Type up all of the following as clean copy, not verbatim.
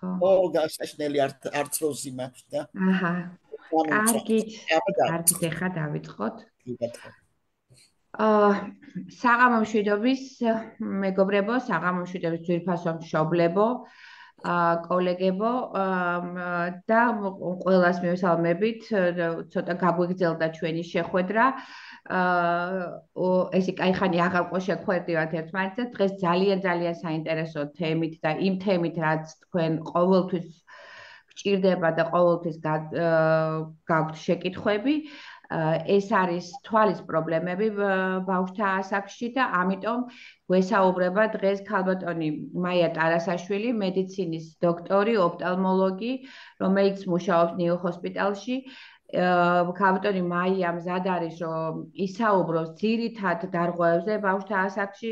ხო. გასაშნელი არც როზი მაქვს და აჰა. კარგით. აბა ეხლა დავიწყოთ. კი ბატონო. საღამო მშვიდობის მეგობრებო, საღამო მშვიდობის ძვირფასო მშობლებო, კოლეგებო და ყველას მივესალმებით, ცოტა გაგვიგრძელდა ჩვენი შეხვედრა. ესე კაიხანი აღარ ყო შეხვედრივად ერთმანეთზე. დღეს ძალიან საინტერესო თემით და იმ თემით, რაც თქვენ ყოველთვის გჭირდება და ყოველთვის გაქვთ შეკითხვები. ეს არის თვალის პრობლემები ბავშვთა ასაკში და ამიტომ გვესაუბრება დღეს ქალბატონი მაია ტარასაშვილი, მედიცინის დოქტორი, ოფტალმოლოგი, რომელიც მუშაობს ნიუ ჰოსპიტალში. ქალბატონი მაია მზად არის, რომ ისაუბროს ძირითად დარღვევებზე ბავშვთა ასაკში,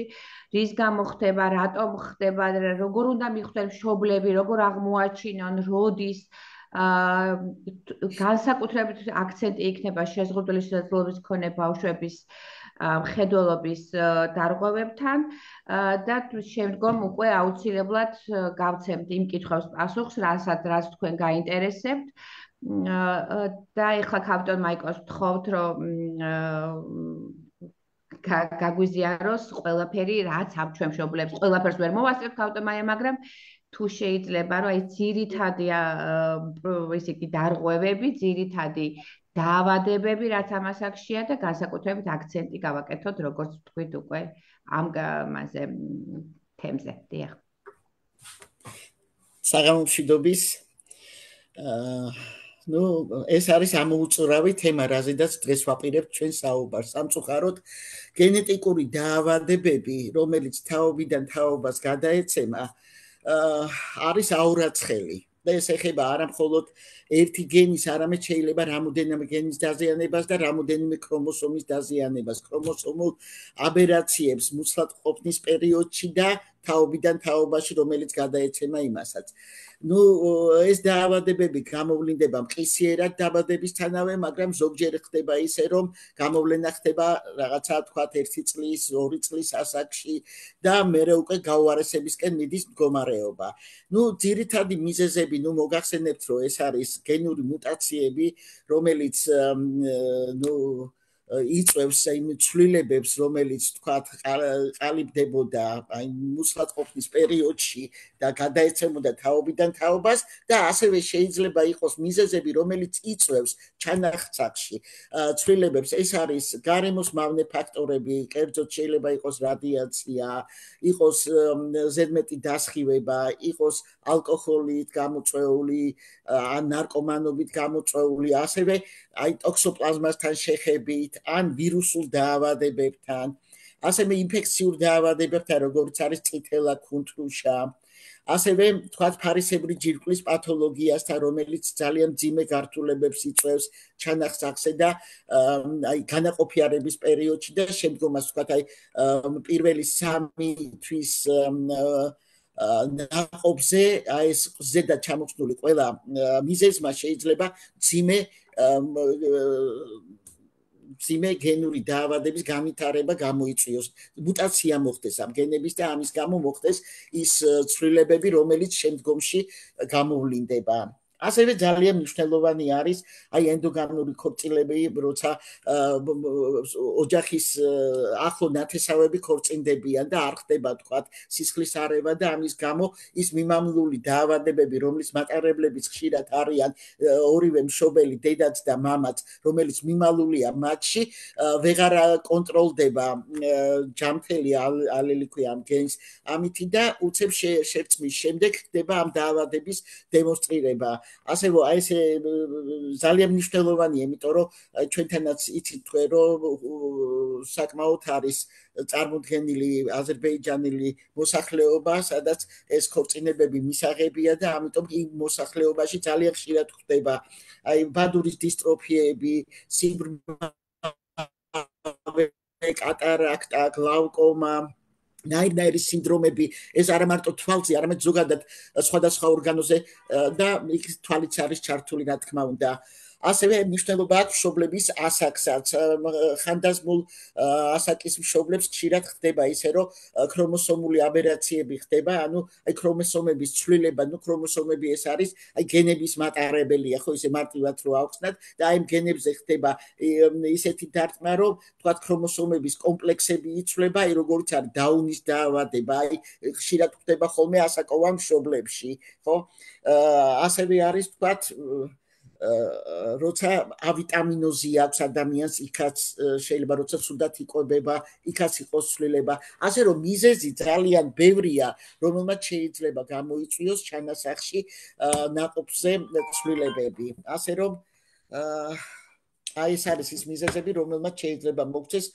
რის გამო ხდება, რატომ ხდება, როგორ უნდა მიხვდნენ მშობლები, როგორ აღმოაჩინონ, როდის განსაკუთრებით აქცენტი იქნება შეზღუდული შესაძლებლობის მქონე ბავშვების მხედველობის დარღვევებთან და შემდგომ უკვე აუცილებლად გავცემთ იმ კითხვებს პასუხს, რაც თქვენ გაინტერესებთ. და ეხლა ქალბატონ მაიკოს ვთხოვთ, რომ გაგვიზიაროს ყველაფერი, რაც ამ ჩვენ მშობლებს, ყველაფერს ვერ მოვასწრებთ ქალბატონ მაია, მაგრამ თუ შეიძლება, რომ აი ძირითადი ისე კი დარღვევები, ძირითადი დაავადებები, რაც ამ ასაკშია და განსაკუთრებით აქცენტი გავაკეთოთ, როგორც ვთქვით უკვე ამ მასე თემზე. დიახ. საღამო მშვიდობის ეს არის ამოუწურავი თემა, რაზედაც დღეს ვაპირებთ ჩვენ საუბარს. სამწუხაროდ გენეტიკური დაავადებები, რომელიც თაობიდან თაობას გადაეცემა, არის აურაცხელი და ეს ეხება არა მხოლოდ ერთი გენის, არამედ შეიძლება რამოდენიმე გენის დაზიანებას და რამოდენიმე ქრომოსომის დაზიანებას, ქრომოსომულ აბერაციებს მუცლად ყოფნის პერიოდში და თაობიდან თაობაში, რომელიც გადაეცემა იმასაც. ეს დაავადებები გამოვლინდება მყისიერად დაბადებისთანავე, მაგრამ ზოგჯერ ხდება ისე, რომ გამოვლენა ხდება რაღაცა თქვათ 1 წლის, 2 წლის ასაკში და მერე უკვე გაუარესებისკენ მიდის მდგომარეობა. ძირითადი მიზეზები, მოგახსენებთ, რომ ეს არის გენური მუტაციები, რომელიც იწვევს იმ ცვლილებებს, რომელიც თქვათ ყალიბდებოდა აი მუცლად ყოფნის პერიოდში და გადაეცემოდა თაობიდან თაობას და ასევე შეიძლება იყოს მიზეზები, რომელიც იწვევს ჩანახცახში ცვლილებებს. ეს არის გარემოს მავნე ფაქტორები, კერძოდ შეიძლება იყოს რადიაცია, იყოს ზედმეტი დასხივება, იყოს ალკოჰოლით გამოწვეული ან ნარკომანობით გამოწვეული, ასევე აი ტოქსოპლაზმასთან შეხებით ან ვირუსულ დაავადებებთან, ასევე ინფექციურ დაავადებებთან, როგორც არის წითელა კუნთრუშა, ასევე თქვათ ფარისებრი ჯირკვლის პათოლოგიასთან, რომელიც ძალიან მძიმე გართულებებს იწვევს ჩანახსახზე და აი განაყოფიარების პერიოდში და შემდგომაც თქვათ აი პირველი 3 თვის ნაყოფზე ეს ზედა ჩამოხსნული ყველა მიზეზმა შეიძლება მძიმე გენური დაავადების განვითარება გამოიწვიოს. მუტაცია მოხდეს ამ გენების და ამის გამო მოხდეს ის ცვლილებები, რომელიც შემდგომში გამოვლინდება. ასევე ძალიან მნიშვნელოვანი არის აი ენდოგამური ქორწილები, როცა ოჯახის ახლო ნათესავები ქორწინდებიან და არ ხდება თქვათ სისხლის არევა და ამის გამო ის მიმამლული დაავადებები, რომლის მატარებლებიც ხშირად არიან ორივე მშობელი, დედაც და მამაც, რომელიც მიმალულია მათში, ვეღარ კონტროლდება ჯამთელი ალელი ქვია ამ გენს, ამითი და უცებ შერწყმის შემდეგ ხდება ამ დაავადების დემონსტრირება. ასევე აი ეს ძალიან მნიშვნელოვანია, იმიტომ რომ ჩვენთანაც იცით თქვენ, რომ საკმაოდ არის წარმოდგენილი აზერბაიჯანელი მოსახლეობა, სადაც ეს ქორწინებები მისაღებია და ამიტომ იმ მოსახლეობაში ძალიან ხშირად ხდება აი ბადურის დისტროფიები, კატარაქტა, გლავკომა, ნაირ-ნაირი სინდრომები, ეს არა მარტო თვალზე, არამედ ზოგადად სხვადასხვა ორგანოზე და იქ თვალიც არის ჩართული, რა თქმა უნდა. ასევე მნიშვნელობა აქვს მშობლების ასაკსაც. ხანდაზმულ ასაკის მშობლებს ხშირად ხდება ისე, რომ ქრომოსომული აბერაციები ხდება, ანუ აი ქრომოსომების ცვლილება, ქრომოსომები ეს არის აი გენების მატარებელია, ხო ისე მარტივად რო ავხსნათ და აი გენებზე ხდება ისეთი დარტყმა, რომ თქვათ ქრომოსომების კომპლექსები იცვლება, აი როგორც არის დაუნის დაავადება, აი ხშირად ხდება ხოლმე ასაკოვან მშობლებში, ხო? ასევე არის თქვათ როცა ავიტამინოზი აქვს ადამიანს, იქაც შეიძლება როცა სუდათ იკვებება, იქაც იყოს ცვლილება. ასე რომ მიზეზი ძალიან ბევრია, რომელმაც შეიძლება გამოიწვიოს ჩანასახში ნაყოფზე ცვლილებები. ასე რომ აი ეს არის ის მიზეზები, რომელმაც შეიძლება მოგვცეს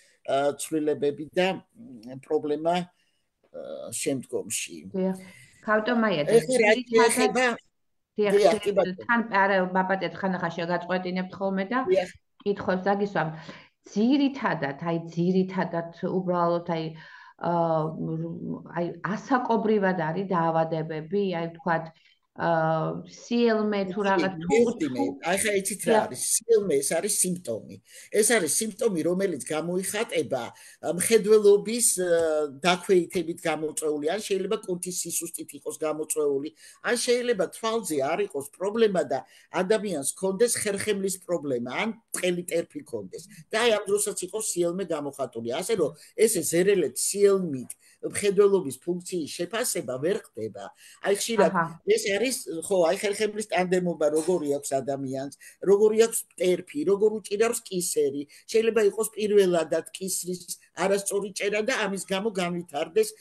ცვლილებები და პრობლემა შემდგომში. ქავტომაია თან ბაბატეთ ხანახა შეგაწყვეტინებთ ხოლმე და კითხვებს დაგისვამ. ძირითადად უბრალოდ აი ასაკობრივად არის დაავადებები, აი ვთქვათ სიელმე თუ რაღაც აი ხა იცით რა არის სიელმე ეს არის სიმპტომი ეს არის სიმპტომი რომელიც გამოიხატება მხედველობის დაქვეითებით გამოწვეული ან შეიძლება კუნთის სისუსტით იყოს გამოწვეული ან შეიძლება თვალზე არ იყოს პრობლემა და ადამიანს ჰქონდეს ხერხემლის პრობლემა ან ტყელი ტერფი ჰქონდეს და აი ამ დროსაც იყოს სიელმე გამოხატული ასე რომ ეს ზერელეთ სიელმით მხედველობის ფუნქციის შეფასება ვერ ხდება აი ხშირად ეს არის ხო აი ხერხემლის ტანდემობა როგორი აქვს ადამიანს როგორი აქვს ტერფი როგორ უჭირავს კისერი შეიძლება იყოს პირველადად კისრის არასწორი ჭერა და ამის გამო განვითარდეს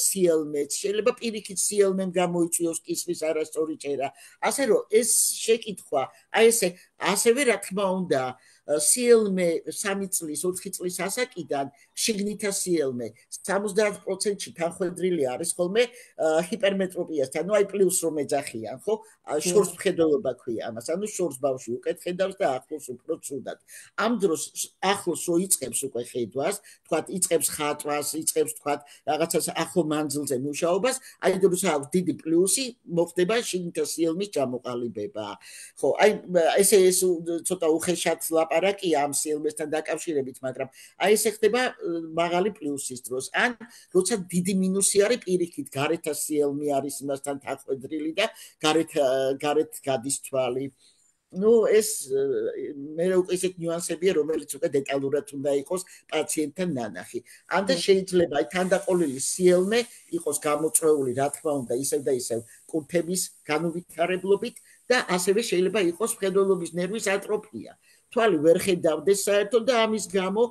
სიელმეც შეიძლება პირიქით სიელმემ გამოიწვიოს კისრის არასწორი ჭერა ასე რომ ეს შეკითხვა აი ესე ასევე რა თქმა უნდა სიელმე 3 წლის 4 წლის ასაკიდან შიგნითა სიელმე 70%-ში თანხვედრილი არის ხოლმე ჰიპერმეტროპიასთან, ანუ აი პლუს რომ ეძახიან, ხო? შორს მხედველობა ქვია ამას, ანუ შორს ბავშვი უკეთ ხედავს და ახლოს უფრო ცუდად. ამ დროს ახლოს რო იწყებს უკვე ხედვას, თქვათ იწყებს ხატვას, იწყებს თქვათ რაღაცას ახლო მანძილზე მუშაობას, აი დროს აქვს დიდი პლუსი, მოხდება შიგნითა სიელმის ჩამოყალიბება. ხო, აი ესე ეს ცოტა უხეშად ლაპარაკია ამ სიელმესთან დაკავშირებით, მაგრამ აი ესე ხდება მაღალი პლუსის დროს. ან როცა დიდი მინუსი არის პირიქით, გარეთ სიელმე არის იმასთან თანხვედრილი და გარეთ გადის თვალი. ნუ ეს მე უკვე ისეთ ნიუანსებია, რომელიც უკვე დეტალურად უნდა იყოს პაციენტთან ნანახი. ან და შეიძლება აი თანდაყოლილი სიელმე იყოს გამოწვეული, რა თქმა უნდა, ისევ და ისევ კუნთების განუვითარებლობით და ასევე შეიძლება იყოს მხედველობის ნერვის ატროფია. თვალი ვერ ხედავდეს საერთოდ და ამის გამო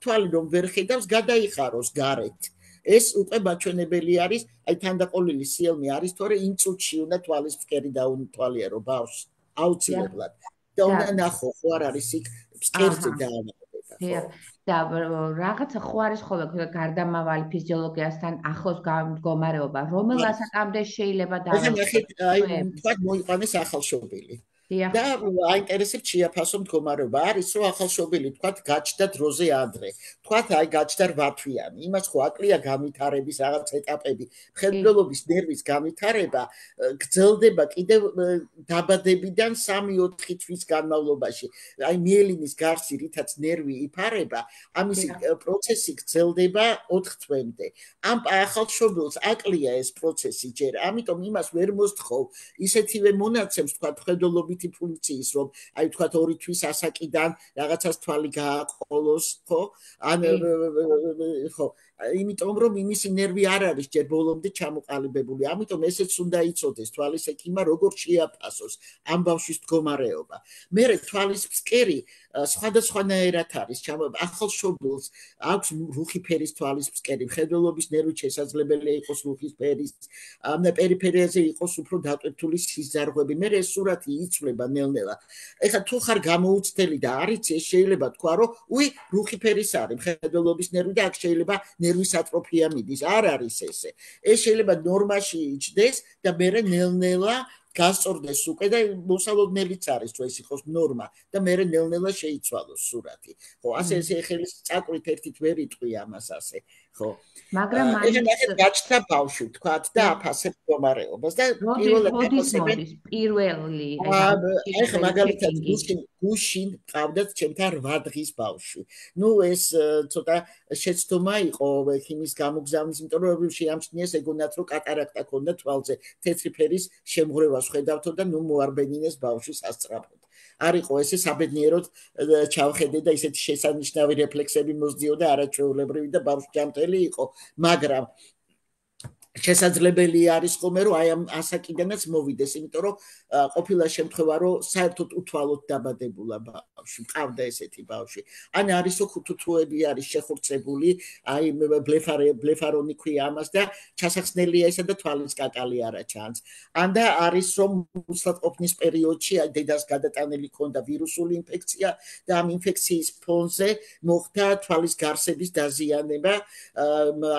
თვალი რომ ვერ ხედავს, გადაიხაროს გარეთ. ეს უკვე მაჩვენებელი არის, აი თანდაყოლილი სიელმე არის, თორე იმ წუთში უნდა თვალის ფსკერი დაუნთვალიერო ბავშვს აუცილებლად. და უნდა ნახო, ხო არ არის იქ ფსკერზე დაავადება. და რაღაცა ხო არის ხოლმე გარდამავალი ფიზიოლოგიასთან ახლოს მდგომარეობა, რომელ ასაკამდე შეიძლება დაავადდეს? აი თქვა მოიყვანეს ახალშობილი. და აინტერესებს შეაფასო მდგომარეობა არის რომ ახალშობილი თქვათ გაჩნდა დროზე ადრე თქვათ აი გაჩნდა 8 თვიანი იმას ხო აკლია განვითარების რაღაც ეტაპები მხედველობის ნერვის განვითარება გრძელდება კიდევ დაბადებიდან 3-4 თვის განმავლობაში აი მიელინის გარსი რითაც ნერვი იფარება ამის პროცესი გრძელდება 4 თვემდე ამ ახალშობილს აკლია ეს პროცესი ჯერ ამიტომ იმას ვერ მოსთხოვ ისეთივე მონაცემს თქვათ მხედველობის ფუნქციის რომ აი თქვათ 2 თვის ასაკიდან რაღაცას თვალი გააყოლოს ხო ან ხო იმიტომ რომ იმისი ნერვი არ არის ჯერ ბოლომდე ჩამოყალიბებული ამიტომ ესეც უნდა იცოდეს თვალის ექიმმა როგორ შეაფასოს ამ ბავშვის მდგომარეობა მერე თვალის ფსკერი სხვადასხვანაირად არის ახალშობილს აქვს რუხი ფერის თვალის ფსკერი მხედველობის ნერვით შესაძლებელია იყოს რუხის ფერის პერიფერიაზე იყოს უფრო დატვირთული სიზარღვები მერე ეს სურათი იცვლება ნელ-ნელა ეხლა თუ ხარ გამოუცდელი და არიცი ეს შეიძლება თქვა რომ უი რუხი ფერის არის მხედველობის ნერვი და აქ შეიძლება ნერვის ატროფია მიდის არ არის ესე ეს შეიძლება ნორმაში იჯდეს და მერე ნელ-ნელა გასწორდეს უკვე და მოსალოდნელიც არის თუ ეს იყოს ნორმა და მერე ნელ-ნელა შეიცვალოს სურათი. ხო, ასე ესე ხელის წაკვით ერთით ვერ იტყვი ამას ასე. ხო მაგრამ ეგ ნახეთ გაჩნდა ბავშვი თქვათ და აფასებს მდგომარეობას და მოდის პირველი ეხლა მაგალითად გუშინ ყავდათ ჩემთან 8 დღის ბავშვი. ნუ ეს ცოტა შეცდომა იყო ექიმის გამოგზავნის, იმიტომ რომ შეამჩნიეს ეგონათ რომ კატარაქტა ქონდა თვალზე, თეთრი ფერის შემღვრევას ხედავთო და ნუ მოარბენინეს ბავშვის ასწრაფოდ. არ იყო ესე საბედნიეროდ ჩავხედე და ისეთი შესანიშნავი რეფლექსები მოსდიოდა არაჩვეულებრივი და ბავშვი ჯანმრთელი იყო, მაგრამ შესაძლებელი არის ხოლმე რომ აი ამ ასაკიდანაც მოვიდეს, იმიტომ რომ ყოფილა შემთხვევა რომ საერთოდ უთვალოდ დაბადებულა ბავშვი, ყავდა ესეთი ბავშვი. ან არისო ხუთუთუები არის შეხურცებული, აი ბლეფარონი ქვია ამას და ჩასახსნელია ისა და თვალის კაკალი არა ჩანს. ან და არის რომ მუსლადყოფნის პერიოდში აი დედას გადატანილი ქონდა ვირუსული ინფექცია და ამ ინფექციის ფონზე მოხდა თვალის გარსების დაზიანება,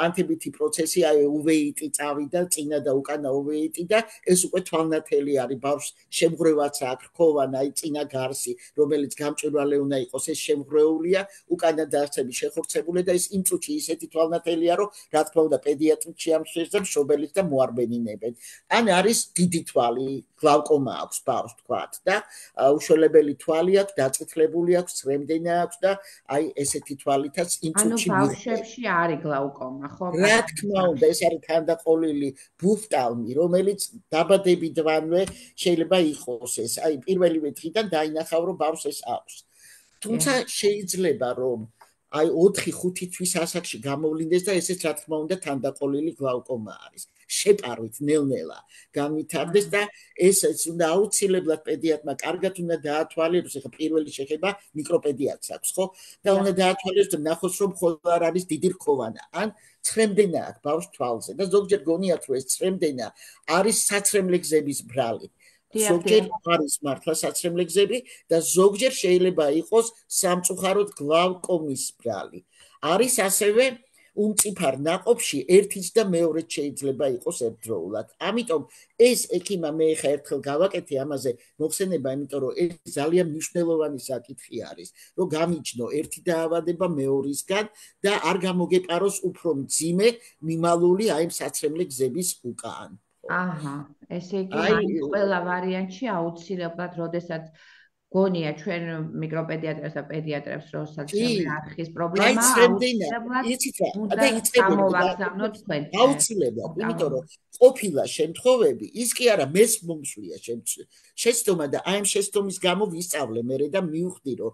ანთებითი პროცესი, აი უვეიტი წავიდა წინა და უკანა ოვეიტი და ეს უკვე თვალნათელი არის ბავშვს შემღვრევაც აქვს რქოვანა აი წინა გარსი რომელიც გამჭვირვალე უნდა იყოს ეს შემღვრეულია უკანა დარცები შეხორცებული და ეს იმ წუთში ისეთი თვალნათელია რომ რა თქმა უნდა პედიატრით შეამჩნევს და მშობელიც და მოარბენინებენ ან არის დიდი თვალი გლავკომა აქვს ბავშვს თქვათ და უშველებელი თვალი აქვს დაწითლებული აქვს ცრემდენა აქვს და აი ესეთი თვალითაც იმ წუთში ანუ ბავშვებში არის გლავკომა ხო რა თქმა უნდა ეს არის თანდაყოლილი ბუფტალმი რომელიც დაბადებიდანვე შეიძლება იყოს ეს აი პირველივე დღიდან დაინახავ რომ ბავშვს ეს აქვს თუმცა შეიძლება რომ აი 4-5 თვის ასაკში გამოვლინდეს და ესეც რა თქმა უნდა თანდაყოლილი გლავკომა არის შეპარვით ნელ-ნელა განვითარდეს და ესეც უნდა აუცილებლად პედიატრმა კარგად უნდა დაათვალიეროს ეხა პირველი შეხება მიკროპედიატრს აქვს ხო და უნდა დაათვალიეროს და ნახოს რომ ხოლმე არ არის დიდი რქოვანა ან ცრემდენა აქვს ბავშვს თვალზე და ზოგჯერ გონიათ რომ ეს ცრემდენა არის საცრემლე გზების ბრალი ზოგჯერ არის მართლა საცრემლე გზები და ზოგჯერ შეიძლება იყოს სამწუხაროდ გლავკომის ბრალი არის ასევე უმწიფარ ნაყოფში ერთიც და მეორეც შეიძლება იყოს ერთდროულად. ამიტომ ეს ექიმა მე ხა ერთხელ გავაკეთე ამაზე მოხსენება, იმიტომ რომ ეს ძალიან მნიშვნელოვანი საკითხი არის, რომ გამიჯნო ერთი დაავადება მეორისგან და არ გამოგეპაროს უფრო მძიმე მიმალული აი საცრემლე გზების უკან. აჰა, ესე იგი ყველა ვარიანტში აუცილებლად როდესაც გონია ჩვენ მიკროპედიატრებს და პედიატრებს როსაც არხის პრობლემა აუცილებლად იმიტომ რომ ყოფილა შემთხვევები ის კი არა მეც მომსვლია შეცდომა და აი ამ შეცდომის გამო ვისწავლე მერე და მივხვდი რომ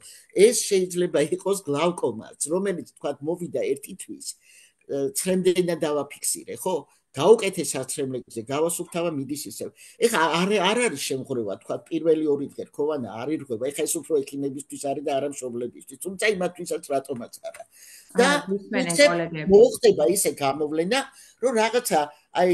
ეს შეიძლება იყოს გლავკომაც რომელიც თქვა მოვიდა ერთი თვის ცრემდენა დავაფიქსირე ხო გაუკეთე საცრემლებზე გავასუფთავა მიდის ისევ. ეხა არ არის შემღვრევა, თქვა პირველი 2 დღე რქოვანა არ ირღვევა. ეხა ეს უფრო ექიმებისთვის არის და არა მშობლებისთვის. თუმცა იმათვისაც რატომაც არა. და მოხდება ისე გამოვლენა, რომ რაღაცა აი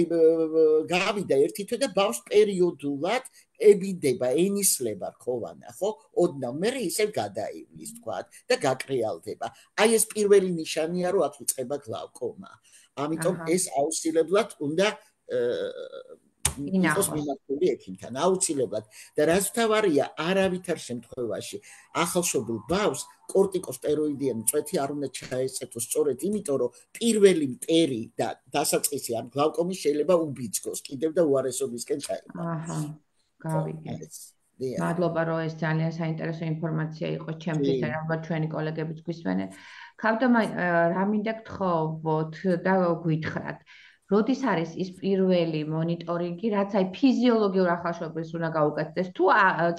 გავიდა ერთი თვე და ბავშვს პერიოდულად ებიდება, ენისლება რქოვანა, ხო? ოდნავ მერე ისევ გადაივლის, თქვა და გაკრიალდება. აი ეს პირველი ნიშანია, რომ აქ იწყება გლავკომა. ამიტომ ეს აუცილებლად უნდა იყოს მიმართული ექიმთან აუცილებლად და რაც თავარია არავითარ შემთხვევაში ახალშობილ ბავშვს კორტიკოსტეროიდიანი წვეთი არ უნდა ჩაეწეთოს სწორედ იმიტომ რომ პირველი მტერი და დასაწყისი ამ გლავკომის შეიძლება უბიძგოს კიდევ და უარესობისკენ ჩაება. აჰა, გავიგე. მადლობა რომ ეს ძალიან საინტერესო ინფორმაცია იყო ჩემთვის და ალბათ ჩვენი კოლეგებიც გვისმენენ. ქავდომა რა მინდა გთხოვოთ და გითხრათ. როდის არის ის პირველი მონიტორინგი, რაც აი ფიზიოლოგიურ ახალშობილს უნდა გაუკეთდეს, თუ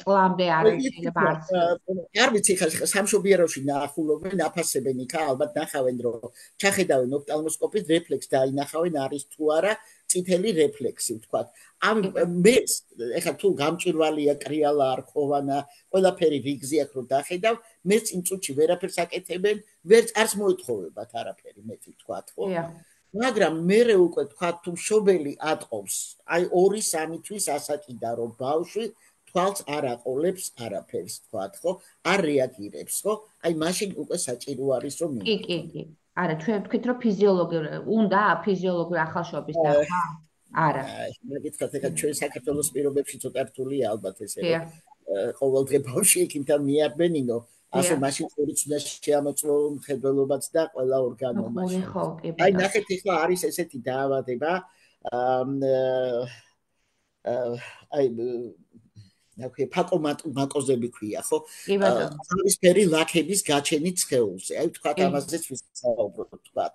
წლამდე არის შეიძლება არც. არ ვიცი ხა სამშობიაროში ნახულობენ, აფასებენ იქა, ალბათ ნახავენ რომ ჩახედავენ ოფტალმოსკოპით რეფლექს დაინახავენ არის თუ არა წითელი რეფლექსი ვთქვათ. ამ მე ეხლა თუ გამჭვირვალეა, კრიალა არ ქოვანა, ყველაფერი რიგზი აქვს რომ დახედავ, მეც იმ წუთში ვერაფერს აკეთებენ, ვერც არც მოეთხოვებათ არაფერი მეტი ვთქვათ, ხო? მაგრამ მერე უკვე თქვა თუ მშობელი ატყობს აი 2-3 თვის ასაკიდან რომ ბავშვი თვალს არ აყოლებს არაფერს თქვათ ხო არ რეაგირებს ხო აი მაშინ უკვე საჭირო არის რომ კი არა ჩვენ ვთქვით რომ ფიზიოლოგიური ახალშობის დახვა არა მოგიცხადეთ ეხლა ჩვენ საქართველოს პირობებში ცოტა რთულია ალბათ ესე ყოველდღე ბავშვი ექიმთან მიარბენინო ასე მაშინ ყურიც უნდა შეამოწმო მხედველობაც და ყველა ორგანო მაშინ. აი ნახეთ ახლა არის ესეთი დაავადება აი ფაკომატოზები ქვია, ხო? ყავისფერი ლაქების გაჩენით სხეულზე. აი თქვა ამაზეც ვისაუბროთ, თქვა.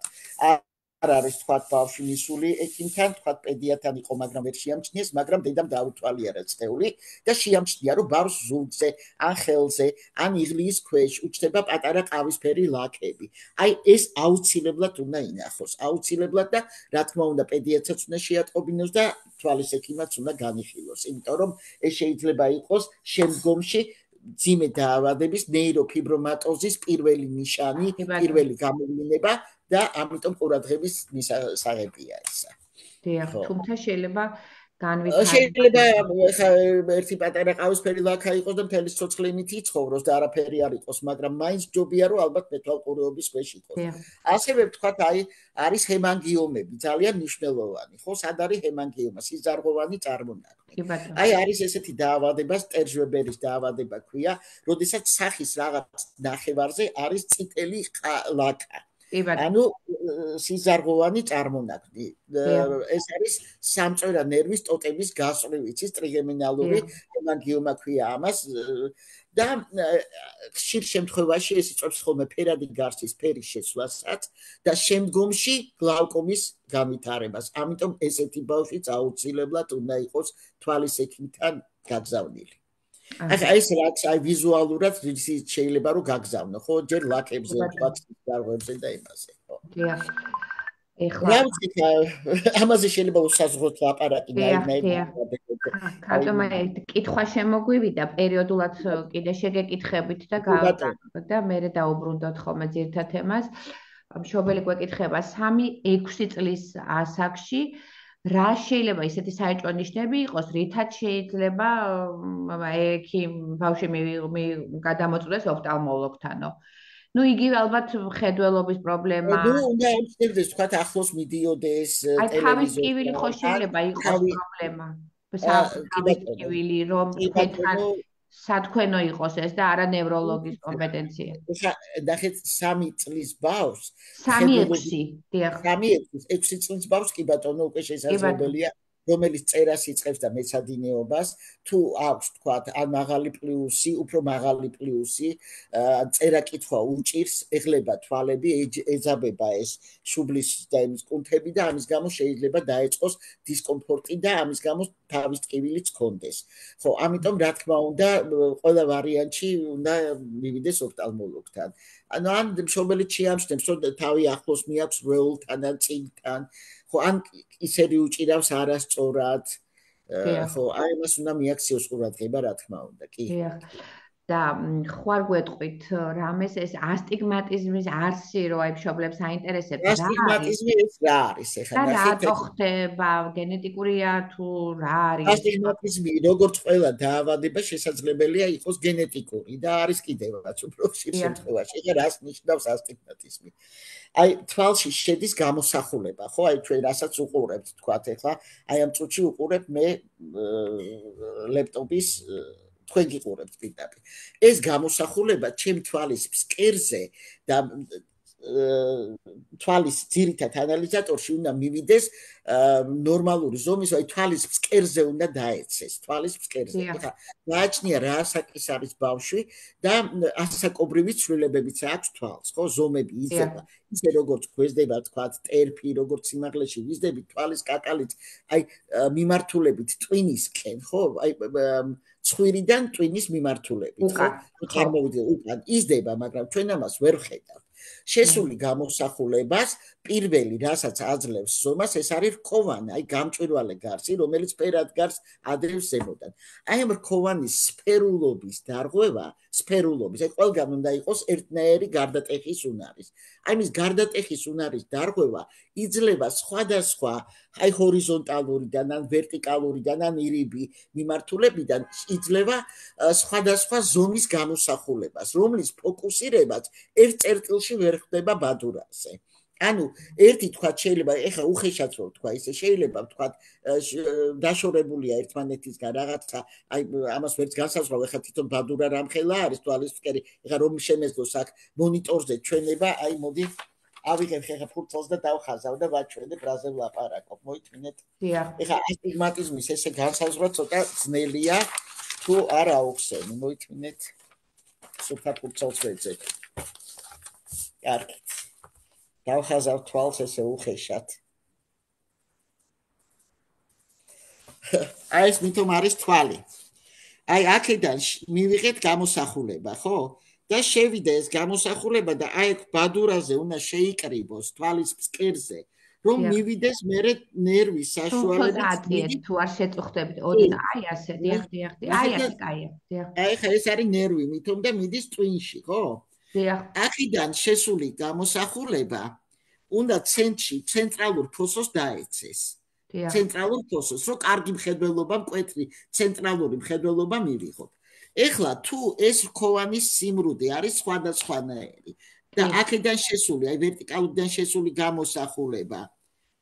არ არის თქვა ბავშვი მისული ექიმთან, თქვა პედიატრთან იყო, მაგრამ ვერ შეამჩნიეს, მაგრამ დედამ დაუთვალიერა სხეული და შეამჩნია, რომ ბავშვს ზურგზე, ან ხელზე, ან იღლიის ქვეშ უჩნდება პატარა ყავისფერი ლაქები. აი ეს აუცილებლად უნდა ინახოს, აუცილებლად და რა თქმა უნდა პედიატრსაც უნდა შეატყობინოს და თვალის ექიმაც უნდა განიხილოს, იმიტომ რომ ეს შეიძლება იყოს შემდგომში ძიმე დაავადების ნეიროფიბრომატოზის პირველი ნიშანი, პირველი გამოვლინება და ამიტომ ყურადღების მისაღებია ესა. დიახ, თუმცა შეიძლება შეიძლება ერთი პატარა ყავისფერი ლაქა იყოს და მთელი სიცოცხლე იმით იცხოვროს და არაფერი არ იყოს, მაგრამ მაინც ჯობია რომ ალბათ მეთვალყურეობის ქვეშ იყოს. ასევე ვთქვათ, აი არის ჰემანგიომები, ძალიან მნიშვნელოვანი, ხო, სად არის ჰემანგიომა, სიზარღვოვანი წარმონაქმნი. აი არის ესეთი დაავადება, სტერჟვებერის დაავადება ქვია, როდესაც სახის რაღაც ნახევარზე არის წითელი ლაქა. ანუ სიზარღვოვანი წარმონაქმნი. ეს არის სამწვერა ნერვის ტოტების გასწვრივ, იცის, ტრიგემინალური ჰემანგიომა ქვია ამას და ხშირ შემთხვევაში ეს იწვევს ხოლმე ფერადი გარსის ფერის შეცვლასაც და შემდგომში გლავკომის განვითარებას. ამიტომ ესეთი ბავშვიც აუცილებლად უნდა იყოს თვალის ექიმთან გაგზავნილი. ეს რაც აი ვიზუალურად შეიძლება რომ გაგზავნო, ხო, ჯერ ლაქებზე, თვალსაჩინო და იმაზე, ხო. დიახ. ეხლა ამაზე შეიძლება უსაზღვროთ ლაპარაკი ხატომა კითხვა შემოგვივიდა პერიოდულად კიდე შეგეკითხებით და მე დაუბრუნდოთ ხოლმე ძირთა თემას. მშობელი გვეკითხება 3-6 წლის ასაკში რა შეიძლება ისეთი საეჭვო ნიშნები იყოს, რითაც შეიძლება ბავშვი გადამოწყვდეს ოფთალმოლოგთანო. ნუ იგივე ალბათ ხედველობის პრობლემა. ნუ უნდა ემჩნევდეს, თქვა ახლოს მიდიოდეს ტელევიზორში. აი თავის ტკივილი ხო შეიძლება იყოს პრობლემა. თავის ტკივილი რომ ხედთან სათქვენო იყოს ეს და არა ნევროლოგის კომპეტენცია. ნახეთ 3 წლის ბავშვს 3-6, დიახ. 3-6 წლის ბავშვს კი ბატონო უკვე შესაძლებელია რომელიც წერას იწყებს და მეცადინეობას, თუ აქვს თქვა ან მაღალი პლუსი, უფრო მაღალი პლუსი, წერა-კითხვა უჭირს, ეხლება თვალები, ეძაბება ეს შუბლის და იმის კუნთები და ამის გამო შეიძლება დაეწყოს დისკომფორტი და ამის გამო თავის ტკივილიც ჰქონდეს. ხო, ამიტომ რა თქმა უნდა, ყველა ვარიანტში უნდა მივიდეს ოფთალმოლოგთან. ანუ ან მშობელი შეამჩნევს, რომ თავი ახლოს მიაქვს ველთან ან წინთან. ხო, ან ისევ უჭირავს არასწორად. ხო, აი მას უნდა მიაქციოს ყურადღება, რა თქმა უნდა, კი. და ხوار გვეტყვით რამეს ეს ასტიგმატიზმის არსი რო აი მშობლებს აინტერესებს რა არის? ასტიგმატიზმი ეს რა არის? ეხლა რა ხდება, გენეტიკურია თუ რა არის? ასტიგმატიზმი როგორც ყველა დაავადება შესაძლებელია იყოს გენეტიკური და არის კიდევაც უფრო ხშირ შემთხვევაში. ეხლა რას ნიშნავს ასტიგმატიზმი? აი თვალში შედის გამოსახულება, ხო? აი ჩვენ რასაც უყურებთ, თქვათ ეხლა, აი ამ წუთში უყურებ მე ლეპტოპის თქვენ გიყურებთ პირდაპირ. ეს გამოსახულება ჩემ თვალის ფსკერზე და თვალის ძირითად ანალიზატორში უნდა მივიდეს ნორმალური ზომის, აი თვალის ფსკერზე უნდა დაეცეს, თვალის ფსკერზე. ეხლა გააჩნია რა ასაკის არის ბავშვი და ასაკობრივი ცვლილებებიც აქვს თვალს, ხო, ზომები იზრდება. ისე როგორც გვესდება, თქვათ, ტერფი, როგორც სიმაღლეში ვიზდებით, თვალის კაკალიც, აი მიმართულებით ტვინისკენ, ხო, აი ცხვირიდან ტვინის მიმართულებით, ხო? წარმოვიდგინე, უკან იზრდება, მაგრამ ჩვენ ამას ვერ ვხედავთ. შესული გამოსახულებას პირველი რასაც აძლევს ზომას ეს არის რქოვანი, აი გამჭვირვალე გარსი, რომელიც ფერად გარს ადრევს ზემოდან. აი ამ რქოვანის სფერულობის დარღვევა, აი ყველგან უნდა იყოს ერთნაირი გარდატეხის უნარის. აი მის გარდატეხის უნარის დარღვევა იძლევა სხვადასხვა აი ჰორიზონტალურიდან ან ვერტიკალურიდან ან ირიბი მიმართულებიდან იძლევა სხვადასხვა ზომის გამოსახულებას, რომლის ფოკუსირებაც ერთ წერტილში ვერ ხდება ბადურაზე. ანუ ერთი თქვა შეიძლება ეხა უხეშად რო თქვა ისე შეიძლება თქვა დაშორებულია ერთმანეთისგან რაღაცა აი ამას ვერც განსაზღვრავ ეხა თვითონ ბადურა რამხელა არის თვალისწერი ეხა რომ შემეძლოს აქ მონიტორზე ჩვენება აი მოდი ავიღებ ხეხა ფურცელს და დავხაზავ და ვაჩვენებ რაზე ვლაპარაკობ მოითმინეთ ეხა ასტიგმატიზმის ესე განსაზღვრა ცოტა ძნელია თუ არ აუხსენი მოითმინეთ სუფთა ფურცელს ვეძებ კარგი დავხაზავ თვალს ესე უხეშად აი ეს მითომ არის თვალი აი აქედან მივიღეთ გამოსახულება ხო და შევიდა ეს გამოსახულება და აი ბადურაზე უნდა შეიკრიბოს თვალის ფსკერზე რომ მივიდეს მერე ნერვის საშუალებით თუ არ შეწუხდებით ოდნა აი ასე დიახ აი ასე კაია აი ხა ეს არის ნერვი მითომ და მიდის ტვინში ხო დიახ აქედან შესული გამოსახულება უნდა ცენტრალურ ფოსოს დაეცეს ცენტრალურ ფოსოს რომ კარგი მხედველობა მკვეთრი ცენტრალური მხედველობა მივიღოთ ეხლა თუ ეს რქოვანის სიმრუდე არის სხვადასხვანაირი და აქედან შესული აი ვერტიკალურიდან შესული გამოსახულება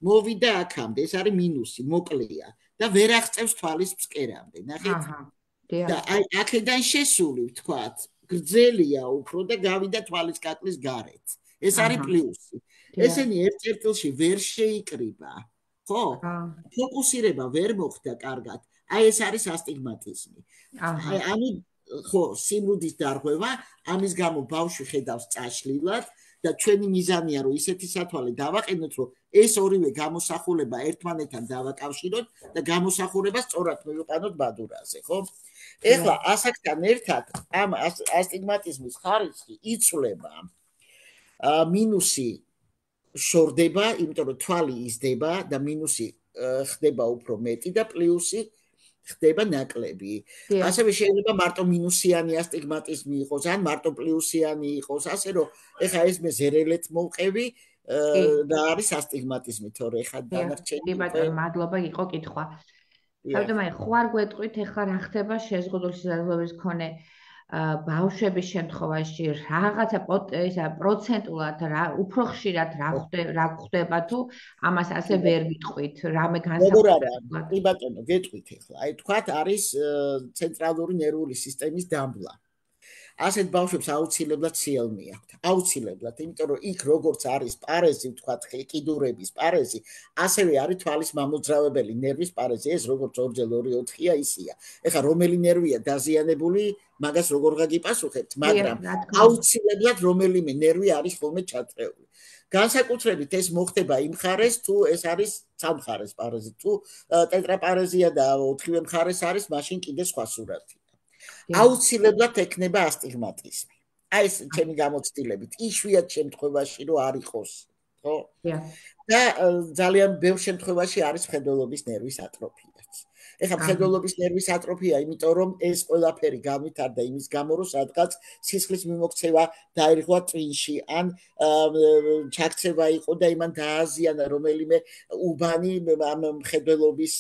მოვიდა აქამდე ეს არის მინუსი მოკლეა და ვერ აღწევს თვალის ფსკერამდე ნახეთ და აი აქედან შესული ვთქვათ გრძელია უფრო და გავიდა თვალის კაკლის გარეთ ეს არის პლუსი ესენი ერთ წერტილში ვერ შეიკრიბა ხო ფოკუსირება ვერ მოხდა კარგად აი ეს არის ასტიგმატიზმი ანუ ხო სიმრუდის დარღვევა ამის გამო ბავშვი ხედავს წაშლილად და ჩვენი მიზანია რომ ისეთი სათვალე დავაყენოთ რომ ეს ორივე გამოსახულება ერთმანეთთან დავაკავშიროთ და გამოსახულება სწორად მივიყვანოთ ბადურაზე ხო ეხლა ასაკთან ერთად ამ ასტიგმატიზმის ხარისხი იცვლება მინუსი შორდება იმიტომ რომ თვალი იზრდება და მინუსი ხდება უფრო მეტი და პლუსი ხდება ნაკლები. ასევე შეიძლება მარტო მინუსიანი ასტიგმატიზმი იყოს, ან მარტო პლუსიანი იყოს, ასე რომ ეხა ეს მე ზერელეთ მოვყევი და არის ასტიგმატიზმი, თორე ეხა დანარჩენი. კი ბატონო, მადლობა, იყო კითხვა. თავდამაი ხوار გვეტყვით ეხლა რა ხდება შეზღუდული შესაძლებლობის მქონე ბავშვების შემთხვევაში რაღაცა პროცენტულად უფრო ხშირად რა ხდება თუ ამას ასე ვერ ვიტყვით რამე განსაკუთრებულად კი ბატონო გეტყვით ეხლა აი თქვათ არის ცენტრალური ნერვული სისტემის დამბლა ასეთ ბავშვებს აუცილებლად CLM აქვთ აუცილებლად იმიტომ რომ იქ როგორც არის პარეზი ვთქვათ კიდურების პარეზი ასევე არის თვალის მამოძრავებელი ნერვის პარეზი ეს როგორც 2x2-4-ია ისია ეხლა რომელი ნერვია დაზიანებული მაგას როგორ გაგიპასუხებთ მაგრამ აუცილებლად რომელიმე ნერვი არის ხოლმე ჩათრეული განსაკუთრებით ეს მოხდება იმ მხარეს თუ ეს არის სამხარეს პარეზი თუ ტეტრაპარეზია და ოთხივე მხარეს არის მაშინ კიდე სხვა სურათი აუცილებლად ექნება ასტიგმატიზმი. აი ეს ჩემი გამოცდილებით, იშვიათ შემთხვევაში რომ არ იყოს, ხო? და ძალიან ბევრ შემთხვევაში არის მხედველობის ნერვის ატროფიაც. ეხლა მხედველობის ნერვის ატროფია, იმიტომ რომ ეს ყველაფერი განვითარდა იმის გამო, რომ სადღაც სისხლის მიმოქცევა დაირღვა ტვინში, ან ჩაქცევა იყო და იმან დააზიანა რომელიმე უბანი ამ მხედველობის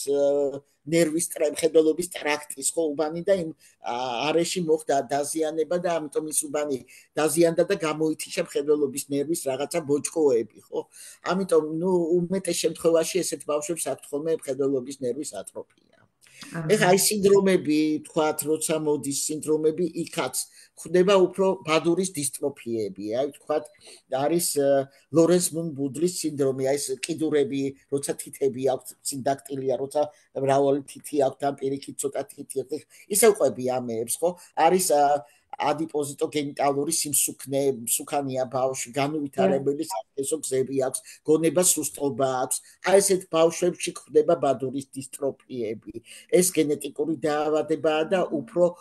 ნერვის მხედველობის ტრაქტის ხო უბანი და იმ არეში მოხდა დაზიანება და ამიტომ ის უბანი დაზიანდა და გამოითიშა მხედველობის ნერვის რაღაცა ბოჭკოები ხო ამიტომ ნუ უმეტეს შემთხვევაში ესეთ ბავშვებს აქვთ ხოლმე მხედველობის ნერვის ატროფია ეხლა აი სინდრომები თქვათ როცა მოდის სინდრომები იქაც ხდება უფრო ბადურის დისტროფიები აი თქვათ არის ლორენს მუნ ბუდლის სინდრომი აი ეს კიდურები როცა თითები აქვს სინდაქტილია როცა მრავალი თითი აქვს და პირიქით ცოტა თითი აქვს ისე ყვები ამეებს ხო არის ადიპოზიტოგენიტალური სიმსუქნეა ბავშვი განუვითარებელი საფესო გზები აქვს გონება სუსტობა აქვს აი ესეთ ბავშვებში ხდება ბადურის დისტროფიები ეს გენეტიკური დაავადებაა და უფრო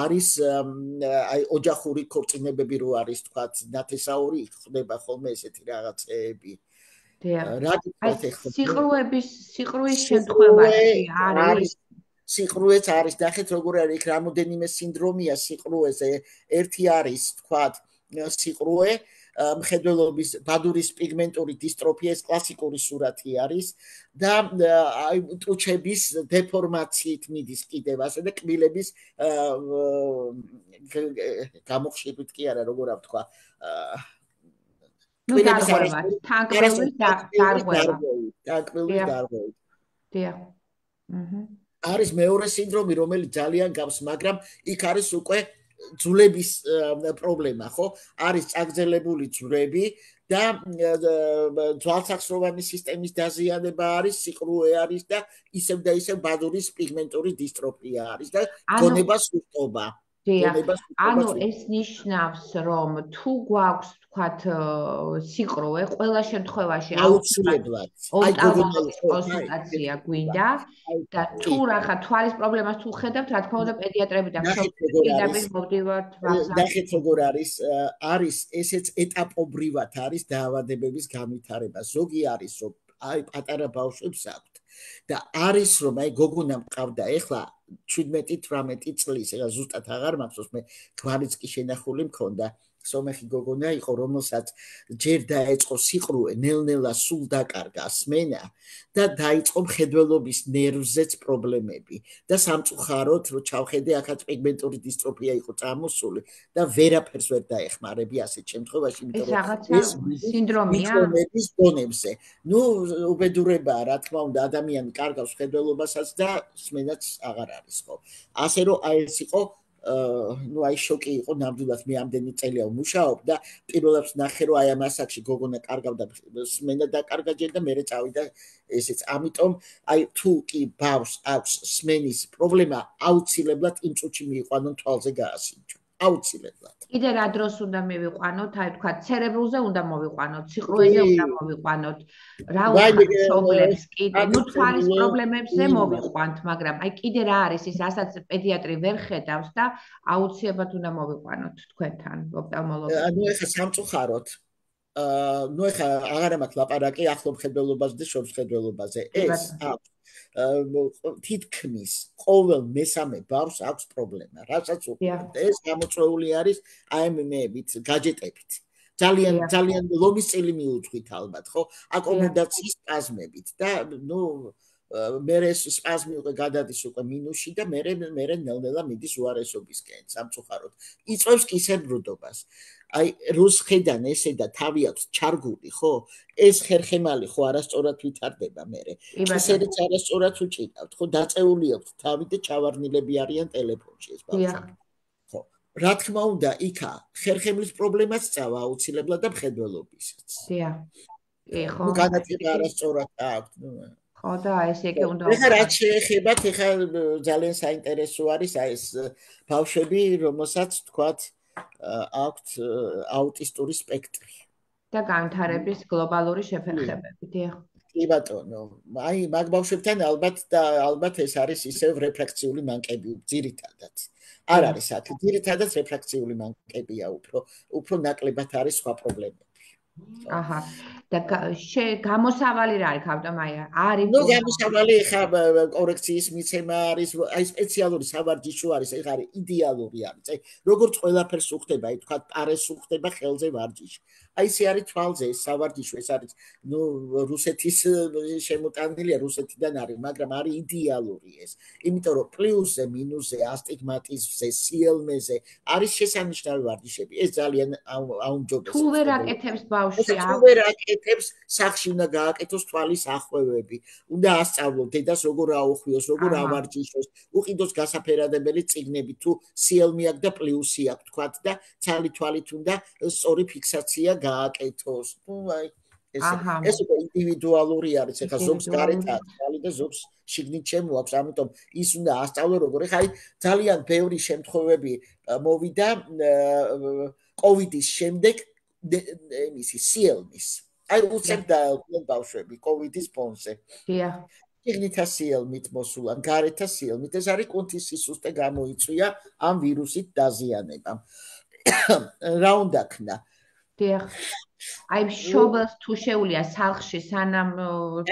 არის აი ოჯახური ქორწინებები რო არის თქვათ ნათესაური ხდება ხოლმე ესეთი რაღაცეები რა თქმა უნდა სიყრუის შემთხვევაში არის სიყრუეც არის ნახეთ როგორ არის იქ რამოდენიმე სინდრომია სიყრუეზე ერთი არის თქვათ სიყრუე მხედველობის ბადურის პიგმენტური დისტროფია ეს კლასიკური სურათი არის და აი ტუჩების დეფორმაციით მიდის კიდევ ასე და კბილების გამოხშირვით კი არა როგორ ვთქვა ნუ დარღვევა, თანკბილვის დარღვევა. თანკბილვის დარღვევა. დიახ. აჰა. არის მეორე სინდრომი, რომელიც ძალიან გავს, მაგრამ იქ არის უკვე ძვლების პრობლემა, ხო? არის წაგრძელებული ძვლები და ძვალსახსროვანი სისტემის დაზიანება არის, სიყრუე არის და ისევ და ისევ ბადურის პიგმენტური დისტროფია არის და გონება სუსტობა. ანუ ეს ნიშნავს, რომ თუ გვაქვს თქვათ სიყრუე, ყველა შემთხვევაში აუცილებლად ოფთალმოლოგის კონსულტაცია გვინდა და თუ რაღაცა თვალის პრობლემას თუ ხედავთ, რა თქმა უნდა პედიატრები და პირდაპირ მოვდივართ ვახსენებთ. ნახეთ როგორ არის ესეც ეტაპობრივად არის დაავადებების განვითარება. ზოგი არის რომ აი პატარა ბავშვებს აქვთ და არის რომ აი გოგონა მყავდა ეხლა 17-18 წლის, ეხლა ზუსტად აღარ მახსოვს, მე გვარიც კი შენახული მქონდა. სომეხი გოგონა იყო, რომელსაც ჯერ დაეწყო სიყრუე, ნელ-ნელა სულ დაკარგა სმენა და დაიწყო მხედველობის ნერვზეც პრობლემები და სამწუხაროდ, რომ ჩავხედე, აქაც პიგმენტური დისტროფია იყო წამოსული და ვერაფერს ვერ დაეხმარები ასეთ შემთხვევაში, იმიტომ რომ ეს სინდრომია მიკრონების დონებზე. ნუ უბედურებაა, რა თქმა უნდა, ადამიანი კარგავს მხედველობასაც და სმენაც აღარ არის, ხო? ასე რომ აი ეს იყო ну აი შოკი იყო ნამდვილად მე ამდენი წელია ვმუშაობ და პირველად ნახე რომ აი ამ ასაკში გოგონა კარგავდა სმენა დაკარგა ჯერ და მერე წავიდა ესეც ამიტომ აი თუ კი ბავშვს აქვს სმენის პრობლემა აუცილებლად იმ წუთში მიიყვანონ თვალზე გაასინჯო აუცილებლად კიდე რა დროს უნდა მივიყვანოთ აი თქვა ცერებრულზე უნდა მოვიყვანოთ სიყრუეზე უნდა მოვიყვანოთ რა უხარშობლებს კიდე ნუ თვალის პრობლემებზე მოვიყვანთ მაგრამ აი კიდე რა არის ის რასაც პედიატრი ვერ ხედავს და აუცილებლად უნდა მოვიყვანოთ თქვენთან ოფთალმოლოგს ანუ ეხა სამწუხაროდ ну ეხა აღარ მაქვს ლაპარაკი ახლო მხედველობაზე და შორს მხედველობაზე ეს აქვს თითქმის ყოველ მესამე ბავშვს აქვს პრობლემა რასაც უყურებთ ეს გამოწვეული არის AMM-ებით გაჯეტებით ძალიან ლომის წილი მიუძღვით ალბათ ხო აკომოდაციის სპაზმებით და ну მერე სპაზმი უკვე გადადის უკვე მინუსში და მერე ნელ-ნელა მიდის უარესობისკენ სამწუხაროდ იწვევს კისერბრუდობას აი რუსხედან ესე და თავი აქვს ჩარგული ხო ეს ხერხემალი ხო არასწორად ვითარდება მერე ისერიც არასწორად უჭირავს ხო დაწეული აქვს თავი და ჩავარნილები არიან ტელეფონში ეს ბავშვები ხო რა თქმა უნდა იქა ხერხემლის პრობლემაც წავა აუცილებლად და მხედველობისაც დიახ ხო ნუ განაწილება არასწორად აქვს ხო და ესე იგი უნდა ეხლა რაც შეეხებათ ეხლა ძალიან საინტერესო არის აი ეს ბავშვები რომელსაც თქვათ აქვთ აუტისტური სპექტრი და განვითარების გლობალური შეფერხებები, დიახ. კი ბატონო, აი მაგ ბავშვებთან ალბათ ეს არის ისევ რეფრაქციული მანკები ძირითადად. არ არის აქ, ძირითადად რეფრაქციული მანკებია უფრო ნაკლებად არის სხვა პრობლემები. აჰა. და გამოსავალი რა არის ქავტომაია? არის ნუ გამოსავალი ხა კორექციის მიცემა არის, აი სპეციალური სავარჯიშო არის, ეს არის იდეალური არის. აი როგორც ყველაფერს უხდება, აი თქვა პარეს უხდება ხელზე ვარჯიში. აი ესე არის თვალზე ეს სავარჯიშო, ეს არის ნუ რუსეთის შემოტანილია, რუსეთიდან არის, მაგრამ არის იდეალური ეს. იმიტომ რომ პლუსზე, მინუსზე, ასტიგმატიზმზე, სიელმეზე არის შესანიშნავი ვარჯიშები. ეს ძალიან აუმჯობესებს. თუ ვერ აკეთებს ბავშვი, თუ ვერ აკეთებს, სახში უნდა გააკეთოს თვალის ახვევები. უნდა ასწავლოს დედას როგორ აუხვიოს, როგორ ავარჯიშოს, უყიდოს გასაფერადებელი წიგნები, თუ სიელმი აქვს და პლუსი აქვს, თქვათ და ცალი თვალით უნდა სწორი ფიქსაცია გააკეთოს. ნუ აი ეს უკვე ინდივიდუალური არის, ეხლა ზოგს გარეთ აქვს თვალი და ზოგს შიგნით შემოაქვს, ამიტომ ის უნდა ასწავლო როგორ. ეხლა აი ძალიან ბევრი შემთხვევები მოვიდა კოვიდის შემდეგ ემისი სიელმის. აი უცებდა ბავშვები კოვიდის ფონზე. დიახ. შიგნითა სიელმით მოსულან, გარეთა სიელმით. ეს არის კუნთის სისუსტე გამოიწვია ამ ვირუსით დაზიანებამ. რა უნდა ქნა? დიახ. აი მშობელს თუ შეუულია სახლში სანამ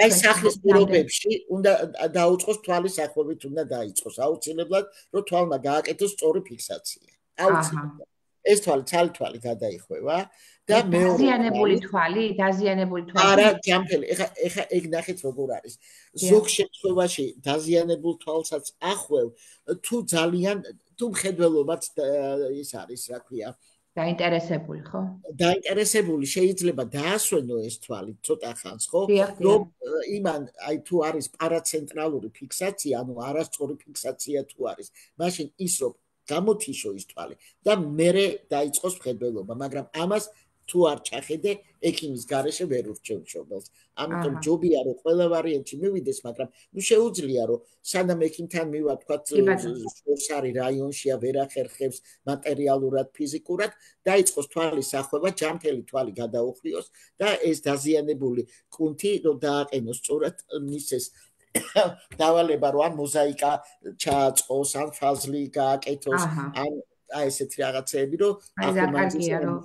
აი სახლის პირობებში უნდა დაუწყოს თვალის ახვევით უნდა დაიწყოს აუცილებლად რომ თვალმა გააკეთოს სწორი ფიქსაცია. აუცილებლად. ეს ცალი თვალი გადაიხვევა და მეორე დაზიანებული თვალი არა ჯამფელი ეხა ეგ ნახეთ როგორ არის ზოგ შემთხვევაში დაზიანებულ თვალსაც ახვევ თუ ძალიან თუ მხედველობაც ის არის რა ქვია დაინტერესებული, ხო? დაინტერესებული შეიძლება დაასვენო ეს თვალი ცოტა ხანს, ხო? რომ იმან აი თუ არის პარაცენტრალური ფიქსაცია, ანუ არასწორი ფიქსაცია თუ არის, მაშინ ის რომ გამოთიშო ის თვალი და მერე დაიწყოს მხედველობა, მაგრამ ამას თუ არ ჩახედე, ექიმის გარეშე ვერ ურჩევ მშობელს. ამიტომ ჯობია რომ ყველა ვარიანტი მივიდეს, მაგრამ ნუ შეუძლია რომ სანამ ექიმთან მივა, თქვათ, შორსარი რაიონშია, ვერ ახერხებს მატერიალურად, ფიზიკურად, დაიწყოს თვალის სახვევა, ჯანმრთელი თვალი გადაუხვიოს და ეს დაზიანებული კუნთი რომ დააყენოს სწორად მის ეს დავალება რომ ან მოზაიკა ჩააწყოს, ან ფაზლი გააკეთოს, ან აი ესეთი რაღაცეები რომ აკარგია რომ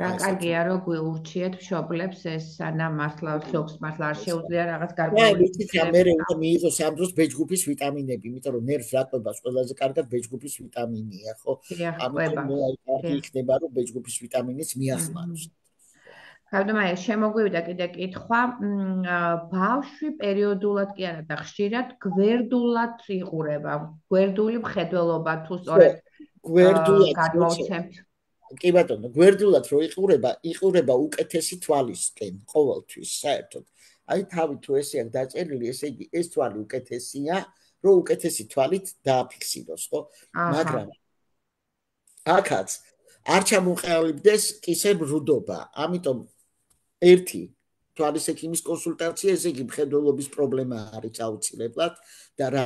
აკარგია რომ გვიურჩიეთ მშობლებს ეს სანამ მართლა ზოგს მართლა არ შეუძლია რაღაც გარკვეული მე უნდა მიიღოს ამ დროს ბეჯგუფის ვიტამინები, იმიტომ რომ ნერვს რაკვებას ყველაზე კარგად ბეჯგუფის ვიტამინია, ხო? ამიტომ აი იქნება რომ ბეჯგუფის ვიტამინიც მიახმაროს. გავდომაე, შემოგვივიდა კიდე კითხვა, ბავშვი პერიოდულად კი არა და ხშირად გვერდულად იყურება, გვერდული მხედველობა თუ სწორედ გვერდულად კი ბატონო, გვერდულად რო იყურება უკეთესი თვალისკენ ყოველთვის საერთოდ. აი თავი თუ ესე აქვს დაწერილი, ესე იგი ეს თვალი უკეთესია, რომ უკეთესი თვალით დააფიქსიროს, ხო? მაგრამ აქაც არ ჩამოყალიბდეს კისერ მრუდობა, ამიტომ ერთი თვალის ექიმის კონსულტაცია, ესე იგი მხედველობის პრობლემა არის აუცილებლად და რა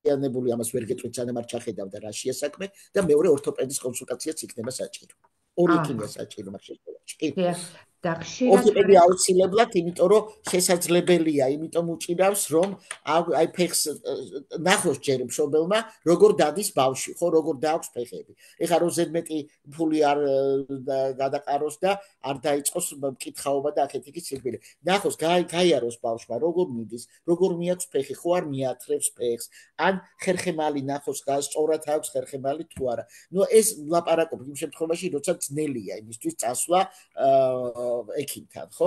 ანებული ამას ვერ გეტყვით სანამ არ ჩახედავ და რა შეასაქმე და მეორე ორთოპედის კონსულტაციაც იქნება საჭირო. ორი ექიმია საჭირო მაგ შემთხვევაში. და ხშირად ორთოპედი აუცილებლად, იმიტომ რომ შესაძლებელია, იმიტომ უჭირავს რომ აი ფეხს ნახოს ჯერ მშობელმა როგორ დადის ბავშვი, ხო, როგორ დააქვს ფეხები. ეხლა რომ ზედმეტი ფული არ გადაყაროს და არ დაიწყოს მკითხაობა და აქეთ იქით სირბილი. ნახოს გაიაროს ბავშვმა როგორ მიდის, როგორ მიაქვს ფეხი, ხო არ მიათრევს ფეხს, ან ხერხემალი ნახოს სწორად აქვს ხერხემალი თუ არა. ნუ ეს ლაპარაკობ იმ შემთხვევაში, როცა ძნელია იმისთვის წასვლა ექიმთან, ხო?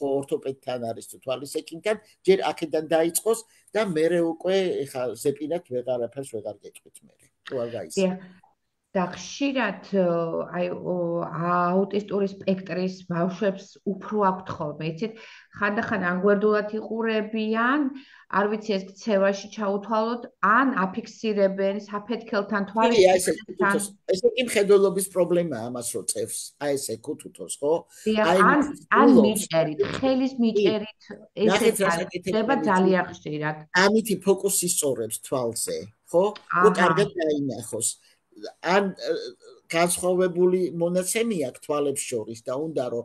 ორთოპედთან არის თვალის ექიმთან, ჯერ აქედან დაიწყოს და მერე უკვე ეხა ზეპინად ვეღარაფერს ვეღარ გეტყვით მერე. თუ არ გაიცნო. და ხშირად აი აუტისტური სპექტრის ბავშვებს უფრო აქვთ ხოლმე, იცით, ხანდახან ან გვერდულად იყურებიან, არ ვიცი ეს ქცევაში ჩაუთვალოთ, ან აფიქსირებენ საფეთქელთან თვალის. ესე კი მხედველობის პრობლემაა ამას რო წევს. აი ესე ქუთუთოს, ხო? ან მიჭერით, ხელის მიჭერით ესეც არის ხდება ძალიან ხშირად. ამითი ფოკუსი სწორებს თვალზე, ხო? რო კარგად დაინახოს. ან განსხვავებული მონაცემი აქვს თვალებს შორის და უნდა რომ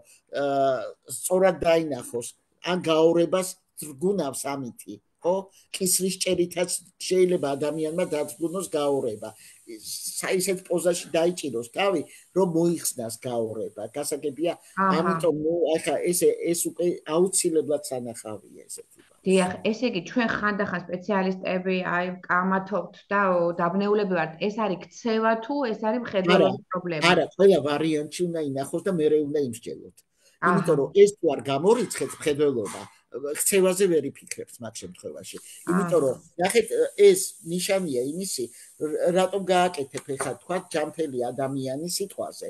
სწორად დაინახოს, ან გაორებას ზრგუნავს ამითი, ხო? კისრის ჭერითაც შეიძლება ადამიანმა დაძგუნოს გაორება. ისეთ პოზაში დაიჭიროს თავი, რომ მოიხსნას გაორება. გასაგებია, ამიტომ ახლა ეს უკვე აუცილებლად სანახავია ესეთი. დიახ, ესე იგი ჩვენ ხანდახან სპეციალისტები აი კამათობთ და დაბნეულები ვართ, ეს არის ქცევა თუ ეს არის მხედველობის პრობლემა? არა, ყველა ვარიანტი უნდა ინახოს და მერე უნდა იმსჯელოთ. იმიტომ რომ ეს თუ არ გამორიცხეთ მხედველობა, ქცევაზე ვერ იფიქრებთ მაგ შემთხვევაში. იმიტომ რომ ნახეთ, ეს ნიშანია იმისი, რატომ გააკეთებ ეხლა თქვა ჯანმრთელი ადამიანის სიტყვაზე.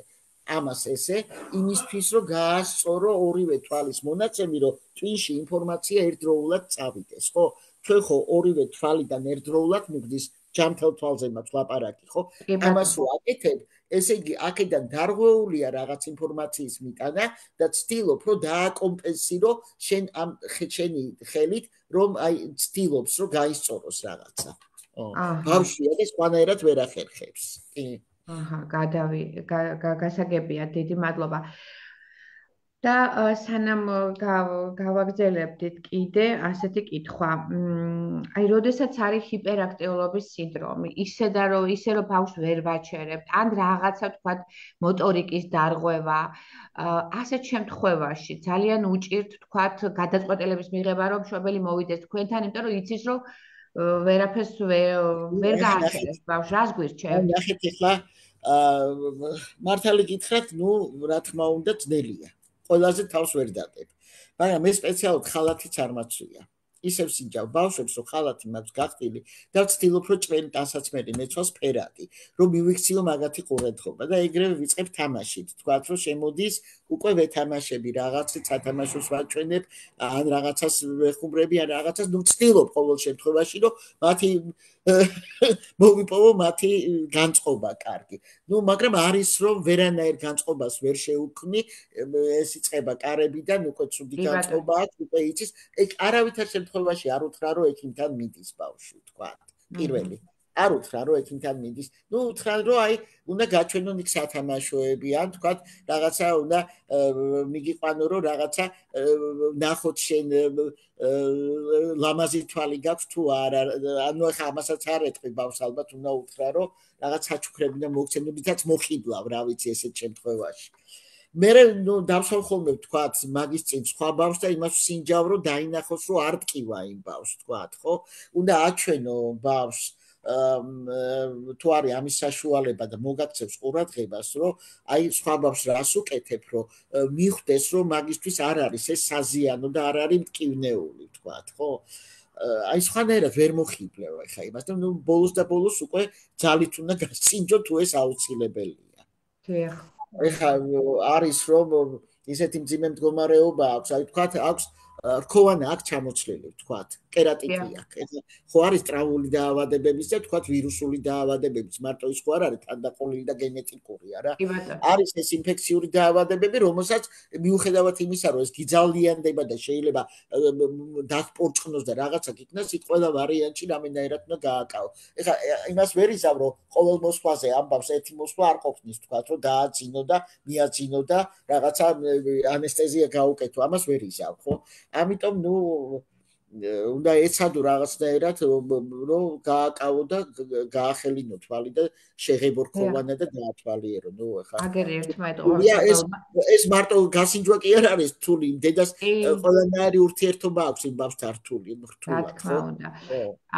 ამას ესე იმისთვის რომ გაასწორო ორივე თვალის მონაცემი, რომ ტვინში ინფორმაცია ერთდროულად წავიდეს, ხო? ჩვენ ხო ორივე თვალიდან ერთდროულად მივდის ჯანმრთელ თვალზე მაქვს ლაპარაკი, ხო? ამას რო აკეთებ, ესე იგი აქედან დარღვეულია რაღაც ინფორმაციის მიტანა და ცდილობ რომ დააკომპენსირო შენ ამ შენი ხელით, რომ აი ცდილობს რომ გაისწოროს რაღაცა. ბავშვია და სხვანაირად ვერ ახერხებს. კი. გასაგებია, დიდი მადლობა. და სანამ გავაგრძელებდით კიდე ასეთი კითხვა. აი, როდესაც არის ჰიპერაქტიულობის სინდრომი, ისე რომ ბავშვს ვერ ვაჩერებთ, ან რაღაცა თქვათ მოტორიკის დარღვევა, ასეთ შემთხვევაში ძალიან უჭირთ თქვათ გადაწყვეტილების მიღება, რომ მშობელი მოვიდეს თქვენთან, იმიტომ რომ იცის რომ ვერაფერს ვერ გააჩერებს ბავშვს, რას გვირჩევთ? ნახეთ ახლა მართალი გითხრათ, ნუ რა თქმა უნდა ძნელია. ყველაზე თავს ვერ დადებ. მაგრამ ეს სპეციალურად ხალათიც არ მაცვია. ისევ სინჯავ ბავშვებს რომ ხალათი მაქვს გახდილი და ვცდილობ რომ ჭრელი ტანსაცმელი მეცვალს ფერადი რომ მივიქციო მაგათი ყურადღება და ეგრევე ვიწყებ თამაშით თქვათ რომ შემოდის უკვე ვეთამაშები რაღაცით სათამაშოს ვაჩვენებ ან რაღაცას ვეხუმრები ან რაღაცას ნუ ვცდილობ ყოველ შემთხვევაში რომ მათი მოვიპოვო მათი განწყობა კარგი ნუ მაგრამ არის რომ ვერანაირ განწყობას ვერ შევქმნი ეს იწყება კარებიდან უკვე ცუდი განწყობა აქვს უკვე იცის ეგ არავითარ შემთხვევაში არ უთხრა რომ ექიმთან მიდის ბავშვი თქვა პირველი არ უთხრა რომ ექიმთან მიდის ნუ უთხრა რომ აი უნდა გაჩვენონ იქ სათამაშოები ან თქვა რაღაცა უნდა მიგიყვანო რომ რაღაცა ნახოთ შენ ლამაზი თვალი გაქვს თუ არა ანუ ახლა ამასაც არ ეთქვი ბავშვს ალბათ უნდა უთხრა რომ რაღაც საჩუქრები და მოგცემებითაც მოხიბლავ რა ვიცი ესეთ შემთხვევაში მე ნუ დავსვამ ხოლმე ვთქვათ მაგის წინ სხვა ბავშვს და იმას სინჯავ რომ დაინახოს რომ არ ტკივა იმ ბავშვს ვთქვათ ხო უნდა აჩვენო ბავშვს თუ არის ამის საშუალება და მოგაქცევს ყურადღებას რომ აი სხვა ბავშვს რას უკეთებ რომ მიხვდეს რომ მაგისთვის არ არის ეს საზიანო და არ არის მტკივნეული ვთქვათ ხო აი სხვანაირად ვერ მოხიბლევ ახლა იმას და ნუ ბოლოს და ბოლოს უკვე ძალით უნდა გასინჯო თუ ეს აუცილებელია დიახ ეხლა არის რომ ისეთი მძიმე მდგომარეობა აქვს აი თქვათ აქვს რქოვანა აქვს ჩამოცლილი ვთქვათ კერატიტი აქვს ხო არის ტრავმული დაავადებების და ვთქვათ ვირუსული დაავადებების მარტო ის ხო არ არის თანდაყოლილი და გენეტიკური არა არის ეს ინფექციური დაავადებები რომელსაც მიუხედავად იმისა რომ ეს გიძალიანდება და შეიძლება დაგპორწყნოს და რაღაცა გიქნას იქ ყველა ვარიანტში რამენაირად უნდა გააკავო ეხლა იმას ვერ იზამ რომ ყოველ მოსვლაზე ამბავს ერთი მოსვლა არ ყოფნის ვთქვათ რომ დააძინო და მიაძინო და რაღაცა ანესთეზია გაუკეთო ამას ვერ იზამ ხო ამიტომ ნუ უნდა ეცადო რაღაცნაირად რომ გააკავო და გაახელინო თვალი და შეღებო რქოვანა და დაათვალიერო ნუ ახლა აგერ ერთმანეთს ეს მარტო გასინჯვა კი არ არის რთული დედას ყველანაირი ურთიერთობა აქვს იმ ბავშვთან რთული რა თქმა უნდა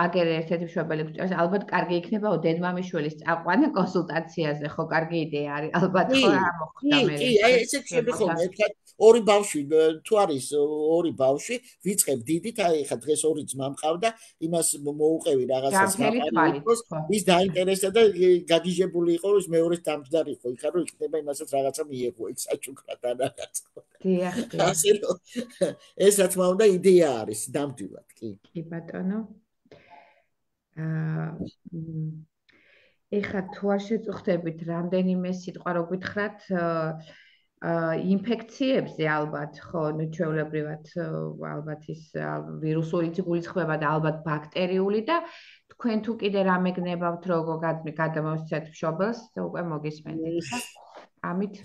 აგერ ერთ-ერთი მშობელი გვჭირს ალბათ კარგი იქნებაო დედმამიშვილის წაყვანა კონსულტაციაზე ხო კარგი იდეა არის ალბათ ხო რა მოხდა მე კი აი ესეც შევი ხოლმე ერთად ორი ბავშვი თუ არის ორი ბავშვი ვიწყებ დიდით აი ხა დღეს ორი ძმა მყავდა იმას მოუყევი რაღაცას ის დაინტერესდა და გაგიჟებული იყო რომ მეორეს დამჯდარი იყო იქა რომ იქნება იმასაც რაღაცა მიიღო იქ საჩუქრად ან რაღაც დიახ ასე რომ ეს რა თქმა უნდა იდეა არის დამჯდივად კი ბატონო ეხლა თუ არ შეწუხდებით რამდენიმე სიტყვა რო გითხრათ ინფექციებზე ალბათ ხო ნუ ჩვეულებრივად ალბათ ის ვირუსული გულისხმება და ალბათ ბაქტერიული და თქვენ თუ კიდე რამე გნებავთ როგორ გადამოვსცეთ მშობელს უკვე მოგისმენთ ხა ამით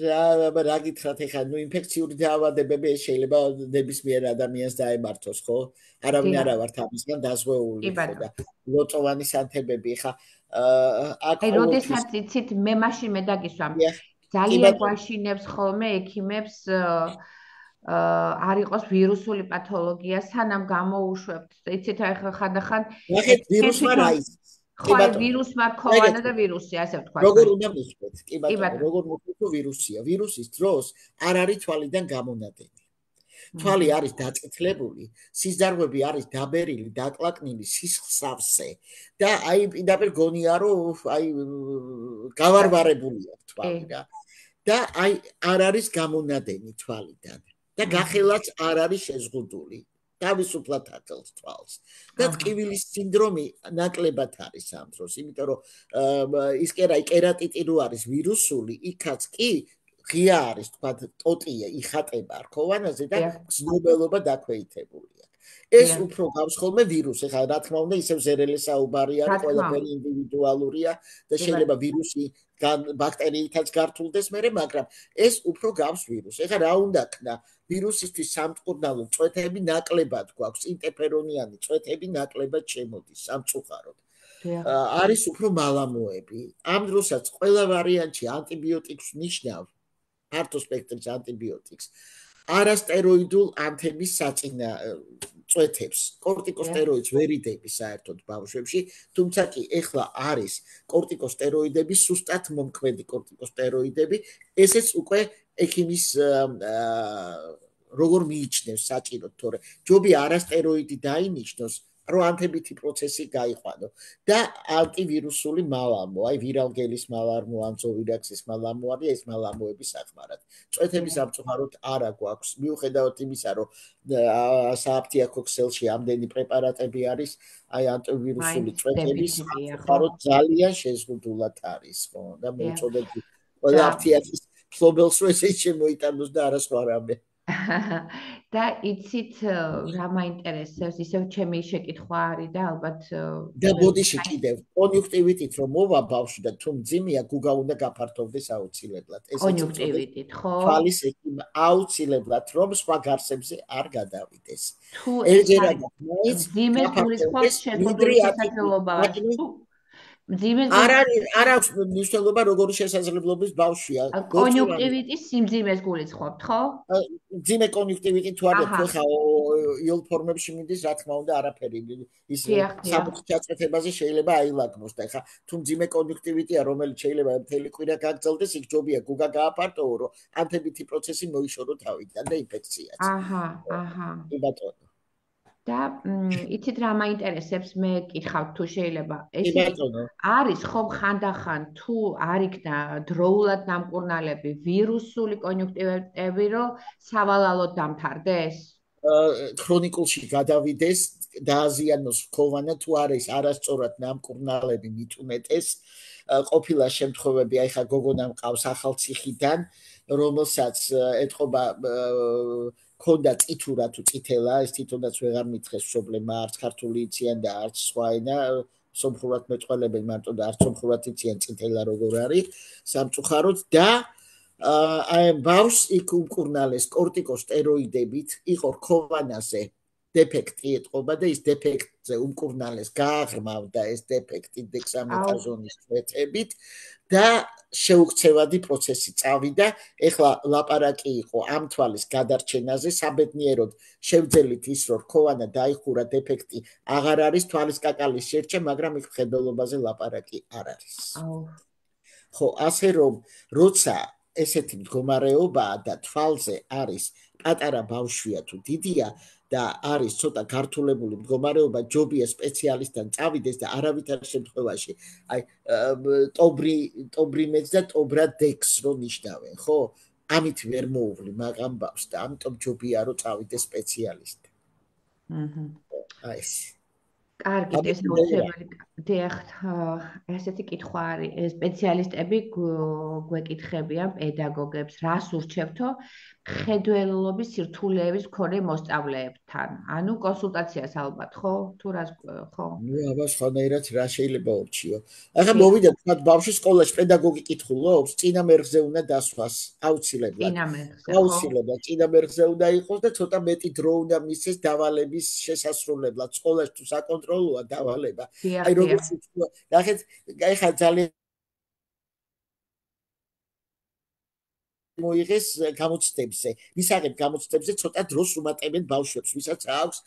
რა გითხრათ ეხლა ნუ ინფექციური დაავადებები შეიძლება ნებისმიერ ადამიანს დაემართოს ხო არავინ არ ვართ ამისგან დაზღვეული ხო და ლოტოვანი სანთებები ხა აი როდესაც იცით მე მაშინ მე დაგისვამ ძალიან გვაშინებს ხოლმე ექიმებს არ იყოს ვირუსული პათოლოგია სანამ გამოუშვებთ იცით აი ხანდახან ნახეთ ვირუსმა რა ის ხო ვირუსმა რქოვანა და ვირუსი ასე ვთქვა როგორ უნდა მიხვდეთ კი ბატონო როგორ მოხდა ვირუსია ვირუსის დროს არ არის თვალიდან გამონადენი თვალი არის დაწითლებული სიზარღვები არის დაბერილი დაკლაკნილი სისხლსავსე და აი პირდაპირ გონია რომ აი გავარვარებულია თვალი რა და აი არ არის გამონადენი თვალიდან და გახელაც არ არის შეზღუდული თავისუფლად აკელს თვალს და ტკივილის სინდრომი ნაკლებად არის ამ დროს იმიტომ რომ ის კერატიტი რო არის ვირუსული იქაც კი ღია არის თქვა ტოტია იხატება რქოვანაზე და ზნობელობა დაქვეითებულია ეს უფრო გავს ხოლმე ვირუსი ხა რა თქმა უნდა ისევ ზერელე საუბარი არის ყველაფერი ინდივიდუალურია და შეიძლება ვირუსი ბაქტერიითაც გართულდეს მერე მაგრამ ეს უფრო გავს ვირუსი ეხლა რა უნდა ქნა ვირუსისთვის სამწყურნალო წვეთები ნაკლებად გვაქვს ინტერფერონიანი წვეთები ნაკლებად შემოდის სამწუხაროდ არის უფრო მალამოები ამ დროსაც ყველა ვარიანტში ანტიბიოტიკს ნიშნავს ფართო სპექტრის ანტიბიოტიკს არასტეროიდულ ანთების საწინა წვეთებს კორტიკოსტეროიდს ვერ იდები საერთოდ ბავშვებში თუმცა კი ეხლა არის კორტიკოსტეროიდები სუსტად მომქმედი კორტიკოსტეროიდები ესეც უკვე ექიმის როგორ მიიჩნევს საჭიროდ, თორე ჯობია არასტეროიდი დაინიშნოს, რომ ანთებითი პროცესი გაიყვანო და ანტივირუსული მალამო, აი ვირალგელის მალარმო, ან ზოვირაქსის მალამო არის ეს მალამოები სახმარად. წვეთების სამწუხაროდ არა გვაქვს, მიუხედავად იმისა, რომ სააფთიაქო ქსელში ამდენი პრეპარატები არის, აი ანტივირუსული წვეთების სამწუხაროდ ძალიან შეზღუდულად არის, ხო? და მოუწოდეთ ყველა აფთიაქის ფლობელს რომ ესე შემოიტანოს და არა სხვა რამე. და იცით რა მაინტერესებს, ისევ ჩემი შეკითხვა არის და ალბათ და ბოდიში კიდევ კონიუნქტივიტით რომ მოვა ბავშვი და თუ მძიმეა გუგა უნდა გაფართოვდეს აუცილებლად. ეს კონიუნქტივიტით, ხო? თვალის ექიმ აუცილებლად რომ სხვა გარსებზე არ გადავიდეს. ერთჯერადად მაინც მძიმე გულის ხვალს შეზღუდული შესაძლებლობა აქვს. არ აქვს მნიშვნელობა როგორი შესაძლებლობის ბავშვია. კონიუნქტივიტის სიმძიმეს გულისხმობთ, ხო? მძიმე კონიუნქტივიტი თუ არის, თუ ხა იოლ ფორმებში მიდის, რა თქმა უნდა, არაფერი ის საფუძვლის ჩაწვეთებაზე შეიძლება აილაგნოს და ხა თუ მძიმე კონიუნქტივიტია, რომელიც შეიძლება მთელი კვირა გაგრძელდეს, იქ ჯობია გუგა გააფართოვო, რომ ანთებითი პროცესი მოიშორო თავიდან და ინფექციაც. კი ბატონო. და იცით რა მაინტერესებს, მე გითხავთ თუ შეიძლება ეს არის ხომ ხანდახან თუ არ იქნა დროულად დამკურნალები ვირუსული კონიუნქტივიტები, რომ სავალალოდ დამთავრდეს? ქრონიკულში გადავიდეს, დააზიანოს ქოვანა თუ არის არასწორად დამკურნალები მით უმეტეს, ყოფილა შემთხვევები, აი ხა გოგონა მყავს ახალციხიდან, რომელსაც ეთყობა ქონდა წითურა თუ წითელა, ეს თვითონაც ვეღარ მითხეს პრობლემა, არც ქართული იციან და არც სხვა ენა, სომხურად მეტყველებენ მარტო და არც სომხურად იციან წითელა როგორ არის, სამწუხაროდ და აი ბავშვს იქ უმკურნალეს კორტიკოსტეროიდებით, იყო რქოვანაზე დეფექტი ეთყობა და ის დეფექტზე უმკურნალეს გააღრმავდა ეს დეფექტი დექსამეტაზონის წვეთებით და შეუქცევადი პროცესი წავიდა. ეხლა ლაპარაკი იყო ამ თვალის გადარჩენაზე, საბედნიეროდ შევძელით ის, რომ რქოვანა დაიხურა, დეფექტი აღარ არის, თვალის კაკალის შერჩა, მაგრამ იქ მხედველობაზე ლაპარაკი არ არის. ხო, ასე რომ, როცა ესეთი მდგომარეობაა და თვალზე არის პატარა ბავშვია თუ დიდია და არის ცოტა გართულებული მდგომარეობა, ჯობია სპეციალისტთან წავიდეს და არავითარ შემთხვევაში, აი ტობრიმეც და ტობრადექს რო ნიშნავენ, ხო? ამით ვერ მოუვლი მაგამ ბავშვს და ამიტომ ჯობია რომ წავიდეს სპეციალისტთან. აი ეს. კარგი, ეს მოუწეველი. დიახ, ესეთი კითხვა არის. სპეციალისტები გვეკითხებიან პედაგოგებს, რას ურჩევთო მხედველობის სირთულეების მქონე მოსწავლეებთან. ანუ კონსულტაციას ალბათ, ხო? თუ რას ხო? ნუ აბა სხვანაირად რა შეიძლება ურჩიო. ახლა მოვიდა თქვა ბავშვის სკოლაში პედაგოგი კითხულობს, წინა მერხზე უნდა დასვას, აუცილებლად. წინა მერხზე. აუცილებლად წინა მერხზე უნდა იყოს და ცოტა მეტი დრო უნდა მისცეს დავალების შესასრულებლად. სკოლაში თუ საკონტროლოა დავალება. აი როგორც ვთქვა, ნახეთ, ახლა ძალიან მოიღეს გამოცდებზე. მისაღებ გამოცდებზე ცოტა დროს უმატებენ ბავშვებს, ვისაც აქვს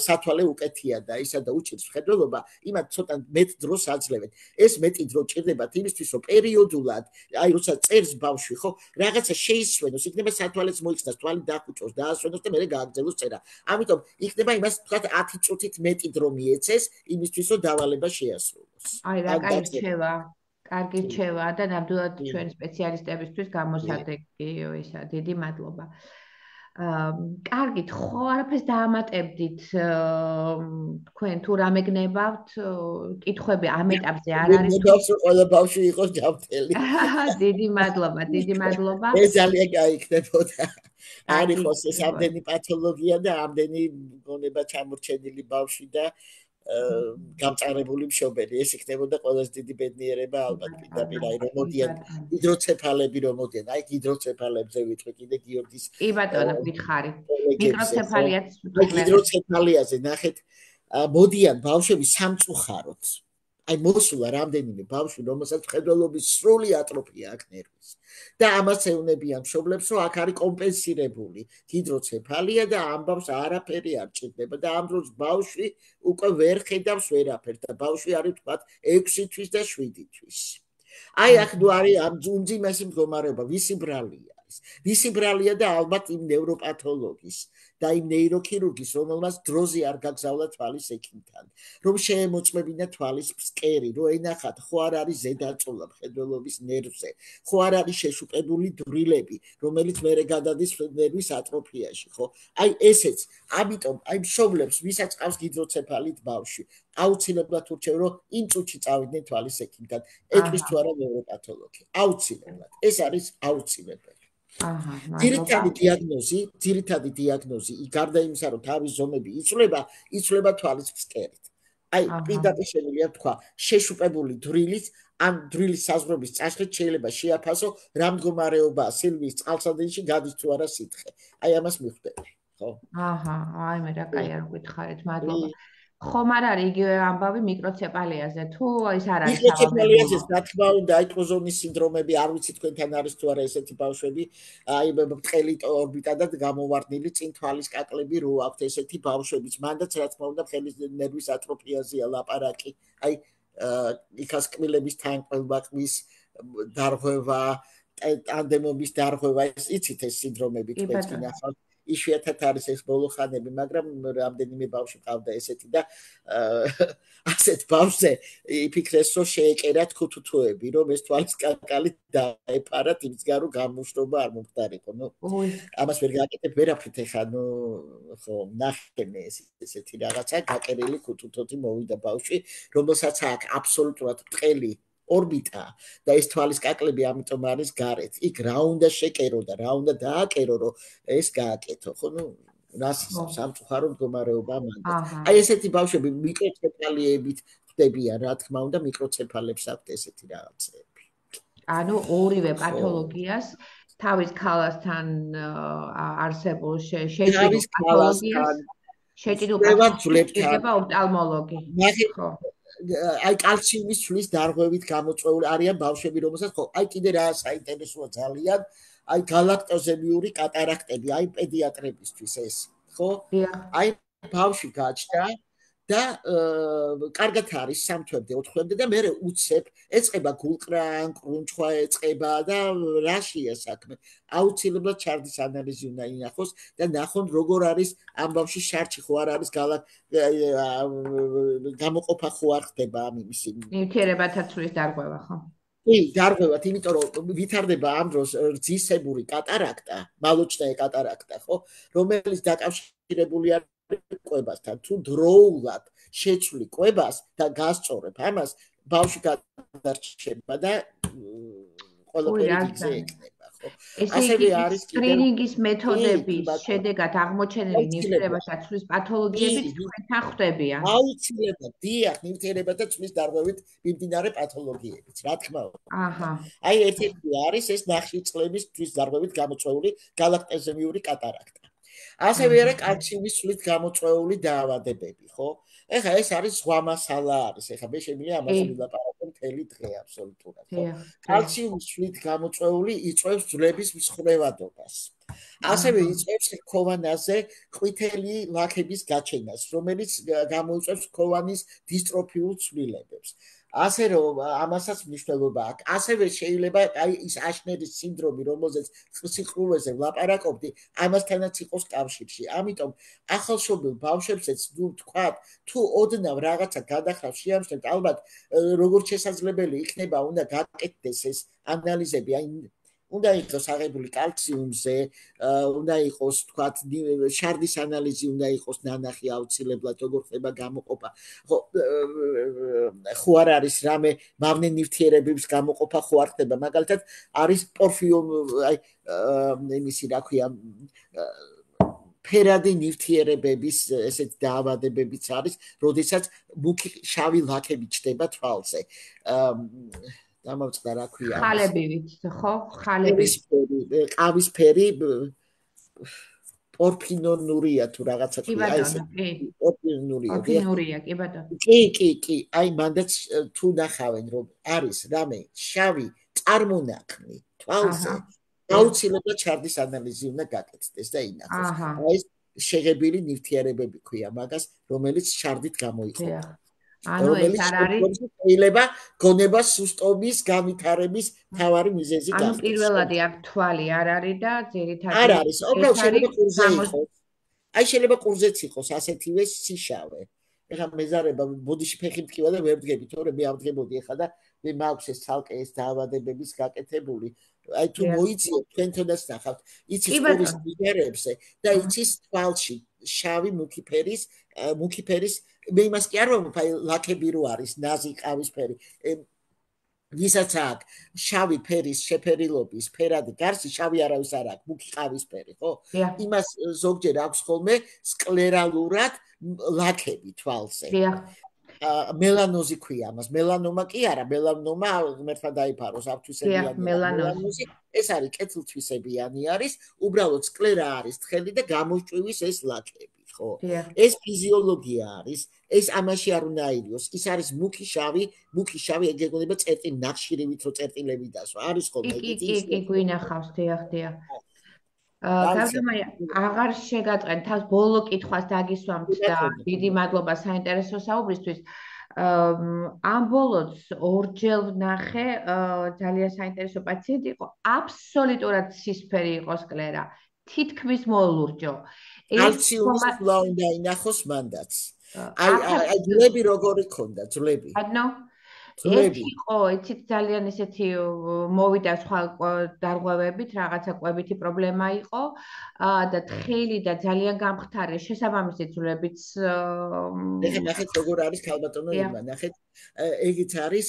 სათვალე უკეთია და ისა და უჭირს მხედველობა, იმათ ცოტა მეტ დროს აძლევენ. ეს მეტი დრო ჭირდებათ იმისთვის, რომ პერიოდულად, აი როცა წერს ბავშვი, ხო, რაღაცა შეისვენოს, იქნება სათვალეც მოიხსნას, თვალი დახუჭოს, დაასვენოს და მერე გააგრძელოს წერა. ამიტომ იქნება იმას თქვა 10 წუთით მეტი დრო მიეცეს იმისთვის, რომ დავალება შეასრულოს. აი რა კაი რჩევა. კარგი რჩევა და ნამდვილად ჩვენ სპეციალისტებისთვის გამოსადეგი ისა, დიდი მადლობა. კარგით, ხო არაფერს დაამატებდით თქვენ თუ რამე გნებავთ, კითხვები ამ ეტაპზე არ არის. მეგავს რომ ყველა ბავშვი იყოს ჯანმრთელი. დიდი მადლობა, დიდი მადლობა. ეს ძალიან გაიქნებოდა. არ იყოს ეს ამდენი პათოლოგია და ამდენი გონება ჩამორჩენილი ბავშვი და გამწარებული მშობელი. ეს იქნებოდა ყველაზე დიდი ბედნიერება ალბათ პირდაპირ აი რომ მოდიან ჰიდროცეფალები რომ მოდიან. აი ჰიდროცეფალებზე ვიტყვი კიდე გიორგის. კი ბატონო, გითხარი. მიკროცეფალიაც ჰიდროცეფალიაზე ნახეთ მოდიან ბავშვები სამწუხაროდ. აი მოსულა რამდენიმე ბავშვი, რომელსაც მხედველობის სრული ატროფია აქვს ნერვის. და ამას ეუბნებიან მშობლებს, რომ აქ არის კომპენსირებული ჰიდროცეფალია და ამ ბავშვს არაფერი არ ჭირდება და ამ დროს ბავშვი უკვე ვერ ხედავს ვერაფერს და ბავშვი არის თქვა 6 თვის და 7 თვის. აი აქ ნუ არის ამ უმძიმესი მდგომარეობა, ვისი ბრალია. არის. მისი ბრალია და ალბათ იმ ნევროპათოლოგის და იმ ნეიროქირურგის, რომელმაც დროზე არ გაგზავნა თვალის ექიმთან, რომ შეემოწმებინა თვალის ფსკერი, რომ ენახათ, ხო არ არის ზედაწოლა მხედველობის ნერვზე, ხო არ არის შეშუპებული დრილები, რომელიც მერე გადადის ნერვის ატროფიაში, ხო? აი ესეც, ამიტომ აი მშობლებს, ვისაც ყავს ჰიდროცეფალით ბავშვი, აუცილებლად ურჩევ, რომ იმ წუთში წავიდნენ თვალის ექიმთან, ეტყვის თუ არა ნევროპათოლოგი. აუცილებლად. ეს არის აუცილებელი. ძირითადი დიაგნოზი, გარდა იმისა, რომ თავის ზომები იცვლება თვალის ფსკერით. აი, პირდაპირ შემიძლია თქვა, შეშუპებული დრილით ან დრილის საზღვრების წაშლით შეიძლება შეაფასო, რა მდგომარეობაა სილვიის წყალსადენში გადის თუ არა სითხე. აი, ამას მიხვდები, ხო? აი მე რა კაი არ გითხარით, მადლობა. ხომ არ არის იგივე ამბავი მიკროცეპალიაზე თუ ის არ არის მიკროცეპალიაზე რა თქმა უნდა აი კრუზონის სინდრომები არ ვიცი თქვენთან არის თუ არა ესეთი ბავშვები აი ბრტყელი ორბიტა და გამოვარდნილი წინ თვალის კაკლები რო აქვთ ესეთი ბავშვებიც მანდაც რა თქმა უნდა ხელის ნერვის ატროფიაზია ლაპარაკი აი იქას კბილების თანხმობა ყვის დარღვევა ტანდემობის დარღვევა იცით ეს სინდრომები თქვენს გინახავთ იშვიათად არის ეს ბოლო ხანები, მაგრამ რამდენიმე ბავშვი ყავდა ესეთი და ასეთ ბავშვზე იფიქრეს, რომ შეეკერათ ქუთუთოები, რომ ეს თვალის კაკალი დაეფარათ, იმის გარო გამოშრობა არ მომხდარიყო. ნუ ამას ვერ გააკეთებ ვერაფრით ეხა, ნუ ხო, ნახე მე ესეთი რაღაცა, გაკერილი ქუთუთოთი მოვიდა ბავშვი, რომელსაც აქვს აბსოლუტურად ბრტყელი ორბიტა და ეს თვალის კაკლები ამიტომ არის გარეთ. იქ რა უნდა შეკერო და რა უნდა დააკერო, რომ ეს გააკეთო, ხო, ნუ რას სამწუხარო მდგომარეობა მანდ. აი ესეთი ბავშვები მიკროცეფალიებით ხდებიან, რა თქმა უნდა, მიკროცეფალებს აქვთ ესეთი რაღაცები. ანუ ორივე პათოლოგიას თავის ქალასთან არსებულ შეჭიდულ პათოლოგიას შეჭიდულ პათოლოგიას ჭირდება ოფტალმოლოგი. ხო. აი კალციუმის ცვლის დარღვევით გამოწვეული არიან ბავშვები, რომელსაც ხო, აი კიდე რა საინტერესოა ძალიან, აი გალაქტოზემიური კატარაქტები, აი პედიატრებისთვის ეს, ხო? აი ბავშვი გაჩნდა და კარგად არის 3 თვემდე, 4 თვემდე და მერე უცებ ეწყება გულყრა, კრუნჩხვა ეწყება და რაშია საქმე. აუცილებლად ჩარდის ანალიზი უნდა ინახოს და ნახონ როგორ არის ამ ბავში შარჩი ხო არ არის გამოყოფა ხო არ ხდება ამ იმისი. ნივთიერებათა ცვლის დარღვევა ხო? კი, დარღვევათ, იმიტომ რომ ვითარდება ამ დროს რძისებური კატარაქტა, მალოჩნაე კატარაქტა, ხო, რომელიც დაკავშირებული არის კვებასთან. თუ დროულად შეცვლი კვებას და გასწორებ ამას, ბავშვი გადარჩება და ყველაფერი იქზე ექნება, ხო? ასევე არის სკრინინგის მეთოდების შედეგად აღმოჩენილი ნივთიერებათა ცვლის პათოლოგიები თქვენთან ხვდებიან. აუცილებლად, დიახ, ნივთიერებათა ცვლის დარღვევით მიმდინარე პათოლოგიებიც, რა თქმა უნდა. აი ერთ-ერთი არის ეს ნახშირწყლების ცვლის დარღვევით გამოწვეული გალაქტოზემიური კატარაქტა. ასევე არის კალციუმის ცვლით გამოწვეული დაავადებები, ხო? ეხლა ეს არის სხვა მასალა არის. ეხლა მე შემიძლია ამაზე ვილაპარაკო მთელი დღე აბსოლუტურად, ხო? კალციუმის ცვლით გამოწვეული იწვევს ძვლების მსხვერპლობას. ასევე იწვევს ქოვანაზე ყვითელი ლაქების გაჩენას, რომელიც გამოიწვევს ქოვანის დისტროფიულ ცვლილებებს. ასე რომ ამასაც მნიშვნელობა აქვს. ასევე შეიძლება აი ის აშნერის სინდრომი, რომელზეც სიყვარულზე ვლაპარაკობდი, ამასთანაც იყოს კავშირში. ამიტომ ახალშობილ ბავშვებსაც ნუ თქვათ, თუ ოდნავ რაღაცა გადახრავს შეამჩნევთ, ალბათ როგორც შესაძლებელი იქნება, უნდა გაკეთდეს ეს ანალიზები, აი უნდა იყოს აღებული კალციუმზე, უნდა იყოს, თქვათ, შარდის ანალიზი უნდა იყოს ნანახი აუცილებლად, როგორ ხდება გამოყოფა. ხო არ არის რამე მავნე ნივთიერებების გამოყოფა ხო არ ხდება, მაგალითად არის პორფიუმ, აი იმისი რა ქვია, ფერადი ნივთიერებების ესეთ დაავადებებიც არის, როდესაც მუქი შავი ლაქები ჩდება თვალზე. დამავწყდა რა ქვია ხალებივით ხო ყავისფერი პორფინონურია თუ რაღაცა ქვია აი ეს პორფინურია კი ბატონო კი აი მანდაც თუ ნახავენ რომ არის რამე შავი წარმონაქმნი თვალზე აუცილებლად ჩარდის ანალიზი უნდა გაკეთდეს და ინახოს აი ეს შეღებილი ნივთიერებები ქვია მაგას რომელიც ჩარდით გამოიყოფა რომელიც შეიძლება გონებას სუსტობის განვითარების მთავარი მიზეზი გახდეს. ანუ პირველადი აქ თვალი არ არის და ძირითადად არ არის, უბრალოდ შეიძლება ყურზე იყოს. აი შეიძლება ყურზეც იყოს ასეთივე სიშავე. ეხლა მეზარება ბოდიში ფეხი მткиვა და ვერ ვდგები, თორე მე ავდგებოდი ეხლა და მე მაქვს ეს ცალკე ეს დაავადებების გაკეთებული. აი თუ მოიციეთ თქვენთანაც ნახავთ, იცის ყურის მიგერებზე და იცის თვალში შავი მუქი ფერის მე იმას კი არ ვამბობ, აი ლაქები რო არის, ნაზი ყავისფერი. ვისაც აქვს შავი ფერის შეფერილობის ფერადი გარსი, შავი არავის არ აქვს, მუქი ყავისფერი, ხო? იმას ზოგჯერ აქვს ხოლმე სკლერალურად ლაქები თვალზე. მელანოზი ქვია ამას. მელანომა კი არა, მელანომა ღმერთმა დაიფაროს, აფთვისებიანი მელანოზი. ეს არის კეთილთვისებიანი არის, უბრალოდ სკლერა არის თხელი და გამოჭვივის ეს ლაქები, ხო? ეს ფიზიოლოგია არის, ეს ამაში არ უნდა აირიოს. ის არის მუქი შავი, ეგ ეგონება წერტილი ნახშირივით რო წერტილები დასვა. არის ხოლმე ეგეთი ის. კი, გვინახავს, დიახ. გაგზავნე, აღარ შეგატყენ თავს ბოლო კითხვას დაგისვამთ და დიდი მადლობა საინტერესო საუბრისთვის. ამ ბოლოს ორჯერ ვნახე, ძალიან საინტერესო პაციენტი იყო, აბსოლუტურად ცისფერი იყო სკლერა, თითქმის მოლურჯო. კალციუმის ლა უნდა ინახოს მანდაც. აი ძვლები როგორი ქონდა, ძვლები. ეს იყო, იცით, ძალიან ისეთი მოვიდა სხვა დარღვევებით, რაღაცა კვებითი პრობლემა იყო და თხელი და ძალიან გამხდარი შესაბამისი ძვლებიც. ნახეთ როგორ არის ქალბატონო ირმა, ნახეთ ეგიც არის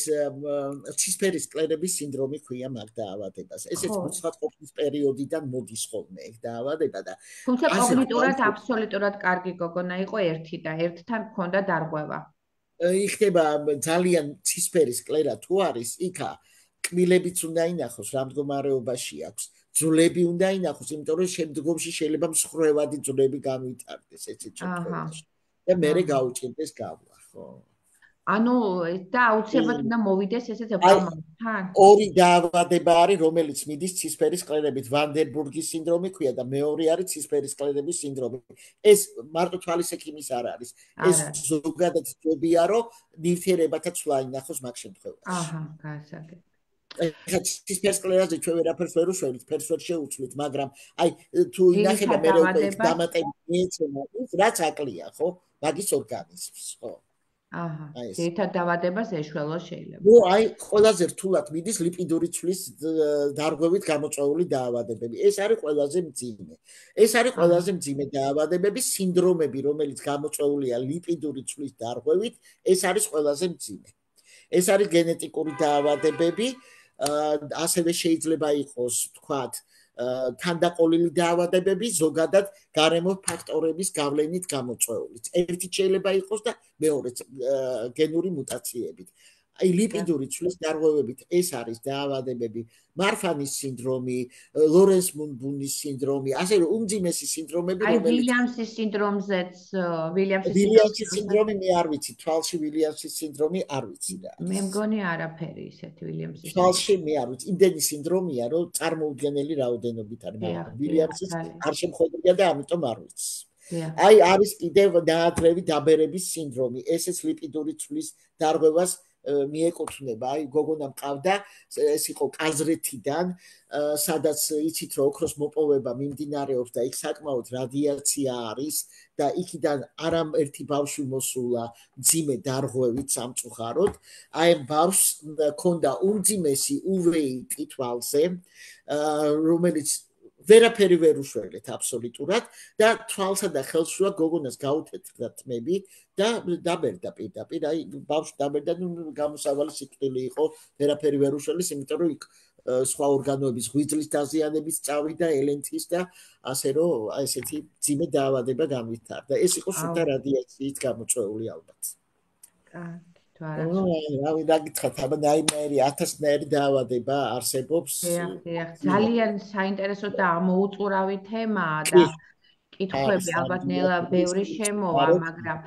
ცისფერი სკლერების სინდრომი ქვია მაგ დაავადებას. ესეც მუცლადყოფნის პერიოდიდან მოდის ხოლმე ეგ დაავადება და თუმცა კოგნიტურად აბსოლუტურად კარგი გოგონა იყო ერთი და ერთთან ჰქონდა დარღვევა. იქნება ძალიან ცისფერი სკლერა თუ არის, იქა კბილებიც უნდა ინახოს, რა მდგომარეობაში აქვს. ძვლები უნდა ინახოს, იმიტომ რომ შემდგომში შეიძლება მსხრევადი ძვლები განვითარდეს ესეთ შემთხვევაში. და მერე გაუჭირდეს გავლა, ხო? ანუ და აუცილებლად უნდა მოვიდეს ესეც ოპტალმოლოგთან. ორი დაავადება არის, რომელიც მიდის ცისფერი სკლერებით, ვანდერბურგის სინდრომი ქვია და მეორე არის ცისფერი სკლერების სინდრომი. ეს მარტო თვალის ექიმის არ არის. ეს ზოგადად ძებია, რომ ნივთიერებათა ცვლა ინახოს მაგ შემთხვევაში. გასაგებ. ეხლა ცისფერ სკლერაზე ჩვენ ვერაფერს ვერ უშველით, ფერს ვერ შეუცვლით, მაგრამ აი თუ ინახება მე უკვე დამატებით მიეცემა ის რაც აკლია, ხო? მაგის ორგანიზმს, ხო? ერთად დავადებას ეშველო შეიძლება. ნუ აი ყველაზე რთულად მიდის ლიპიდური ცვლის დარღვევით გამოწვეული დაავადებები. ეს არის ყველაზე მძიმე. ეს არის ყველაზე მძიმე დაავადებები, სინდრომები, რომელიც გამოწვეულია ლიპიდური ცვლის დარღვევით, ეს არის ყველაზე მძიმე. ეს არის გენეტიკური დაავადებები, ასევე შეიძლება იყოს, თქვათ, თანდაყოლილი დაავადებები, ზოგადად გარემო ფაქტორების გავლენით გამოწვეულიც. ერთი შეიძლება იყოს და მეორეც გენური მუტაციებით. აი ლიპიდური ცვლის დარღვევებით ეს არის დაავადებები, მარფანის სინდრომი, ლორენს-მუნბუნის სინდრომი, ასე რომ უმძიმესი სინდრომები, რომელიც აი ვილიამსის სინდრომზეც, ვილიამსის სინდრომი მე არ ვიცი, თვალში ვილიამსის სინდრომი არ ვიცი რა. მე მგონი არაფერი ისეთი ვილიამსის. თვალში მე არ ვიცი, იმდენი სინდრომია, რომ წარმოუდგენელი რაოდენობით არის, მაგრამ ვილიამსის არ შემოხვედრია და ამიტომ არ ვიცი. აი არის კიდევ დაადრევი დაბერების სინდრომი, ესეც ლიპიდური ცვლის დარღვევას მიეკუთვნება. აი გოგონა მყავდა, ეს იყო კაზრეთიდან, სადაც იცით რომ ოქროს მოპოვება მიმდინარეობს და იქ საკმაოდ რადიაცია არის და იქიდან არამერთი ბავშვი მოსულა მძიმე დარღვევით სამწუხაროდ. აი ბავშვს ჰქონდა უმძიმესი უვეიტი თვალზე, რომელიც ვერაფერი ვერ უშველეთ აბსოლუტურად და თვალსა და ხელშუა გოგონას გაუთეთრდა თმები და დაბერდა პირდაპირ, აი ბავშვი დაბერდა, გამოსავალი სიკვდილი იყო, ვერაფერი ვერ უშველეს, იმიტომ რომ იქ სხვა ორგანოების ღვიძლის დაზიანების წავიდა, ელენთის და ასე რომ აი ესეთი მძიმე დაავადება განვითარდა. ეს იყო სულთა რადიაციით გამოწვეული ალბათ. რავი დაგიცხათ, აბა ნაირნაირი 1000-ნაირი დაავადება არსებობს. ძალიან საინტერესო და ამოუწურავი თემაა და კითხვები ალბათ ნელა ბევრი შემოვა, მაგრამ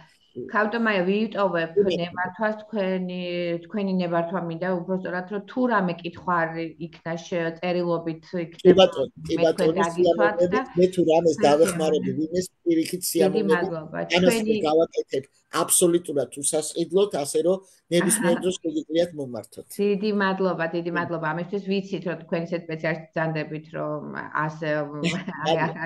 ქავტომაია ვიუტოვებ ნებართვას თქვენი ნებართვა მინდა უბრალოდ რომ თუ რამე კითხვა იქნა წერილობით იქნება კი ბატონო მე თუ რამეს დავეხმარები ვინმეს პირიქით სიამოვნებით ამას გავაკეთებ აბსოლუტურად უსასყიდლოდ ასე რომ ნებისმიერ დროს შეგიძლიათ მომართოთ დიდი მადლობა ამისთვის ვიცით რომ თქვენ ისეთ სპეციალისტს გძანდებით რომ ასე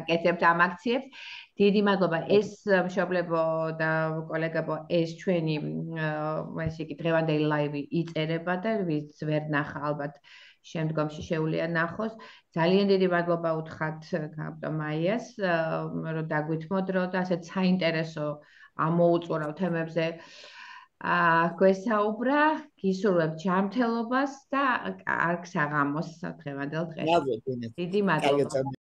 აკეთებთ ამ აქციებს დიდი მადლობა ეს მშობლებო და კოლეგებო ეს ჩვენი ესე იგი დღევანდელი ლაივი იწერება და ვინც ვერ ნახა ალბათ შემდგომში შეუძლია ნახოს ძალიან დიდი მადლობა უთხრათ ქავტომაიას რომ დაგვითმოდ რომ და ასეთ საინტერესო ამოუწურავ თემებზე გვესაუბრა გისურვებთ ჯანმრთელობას და კარგ საღამოს დღევანდელ დღეს მადლობა დიდი მადლობა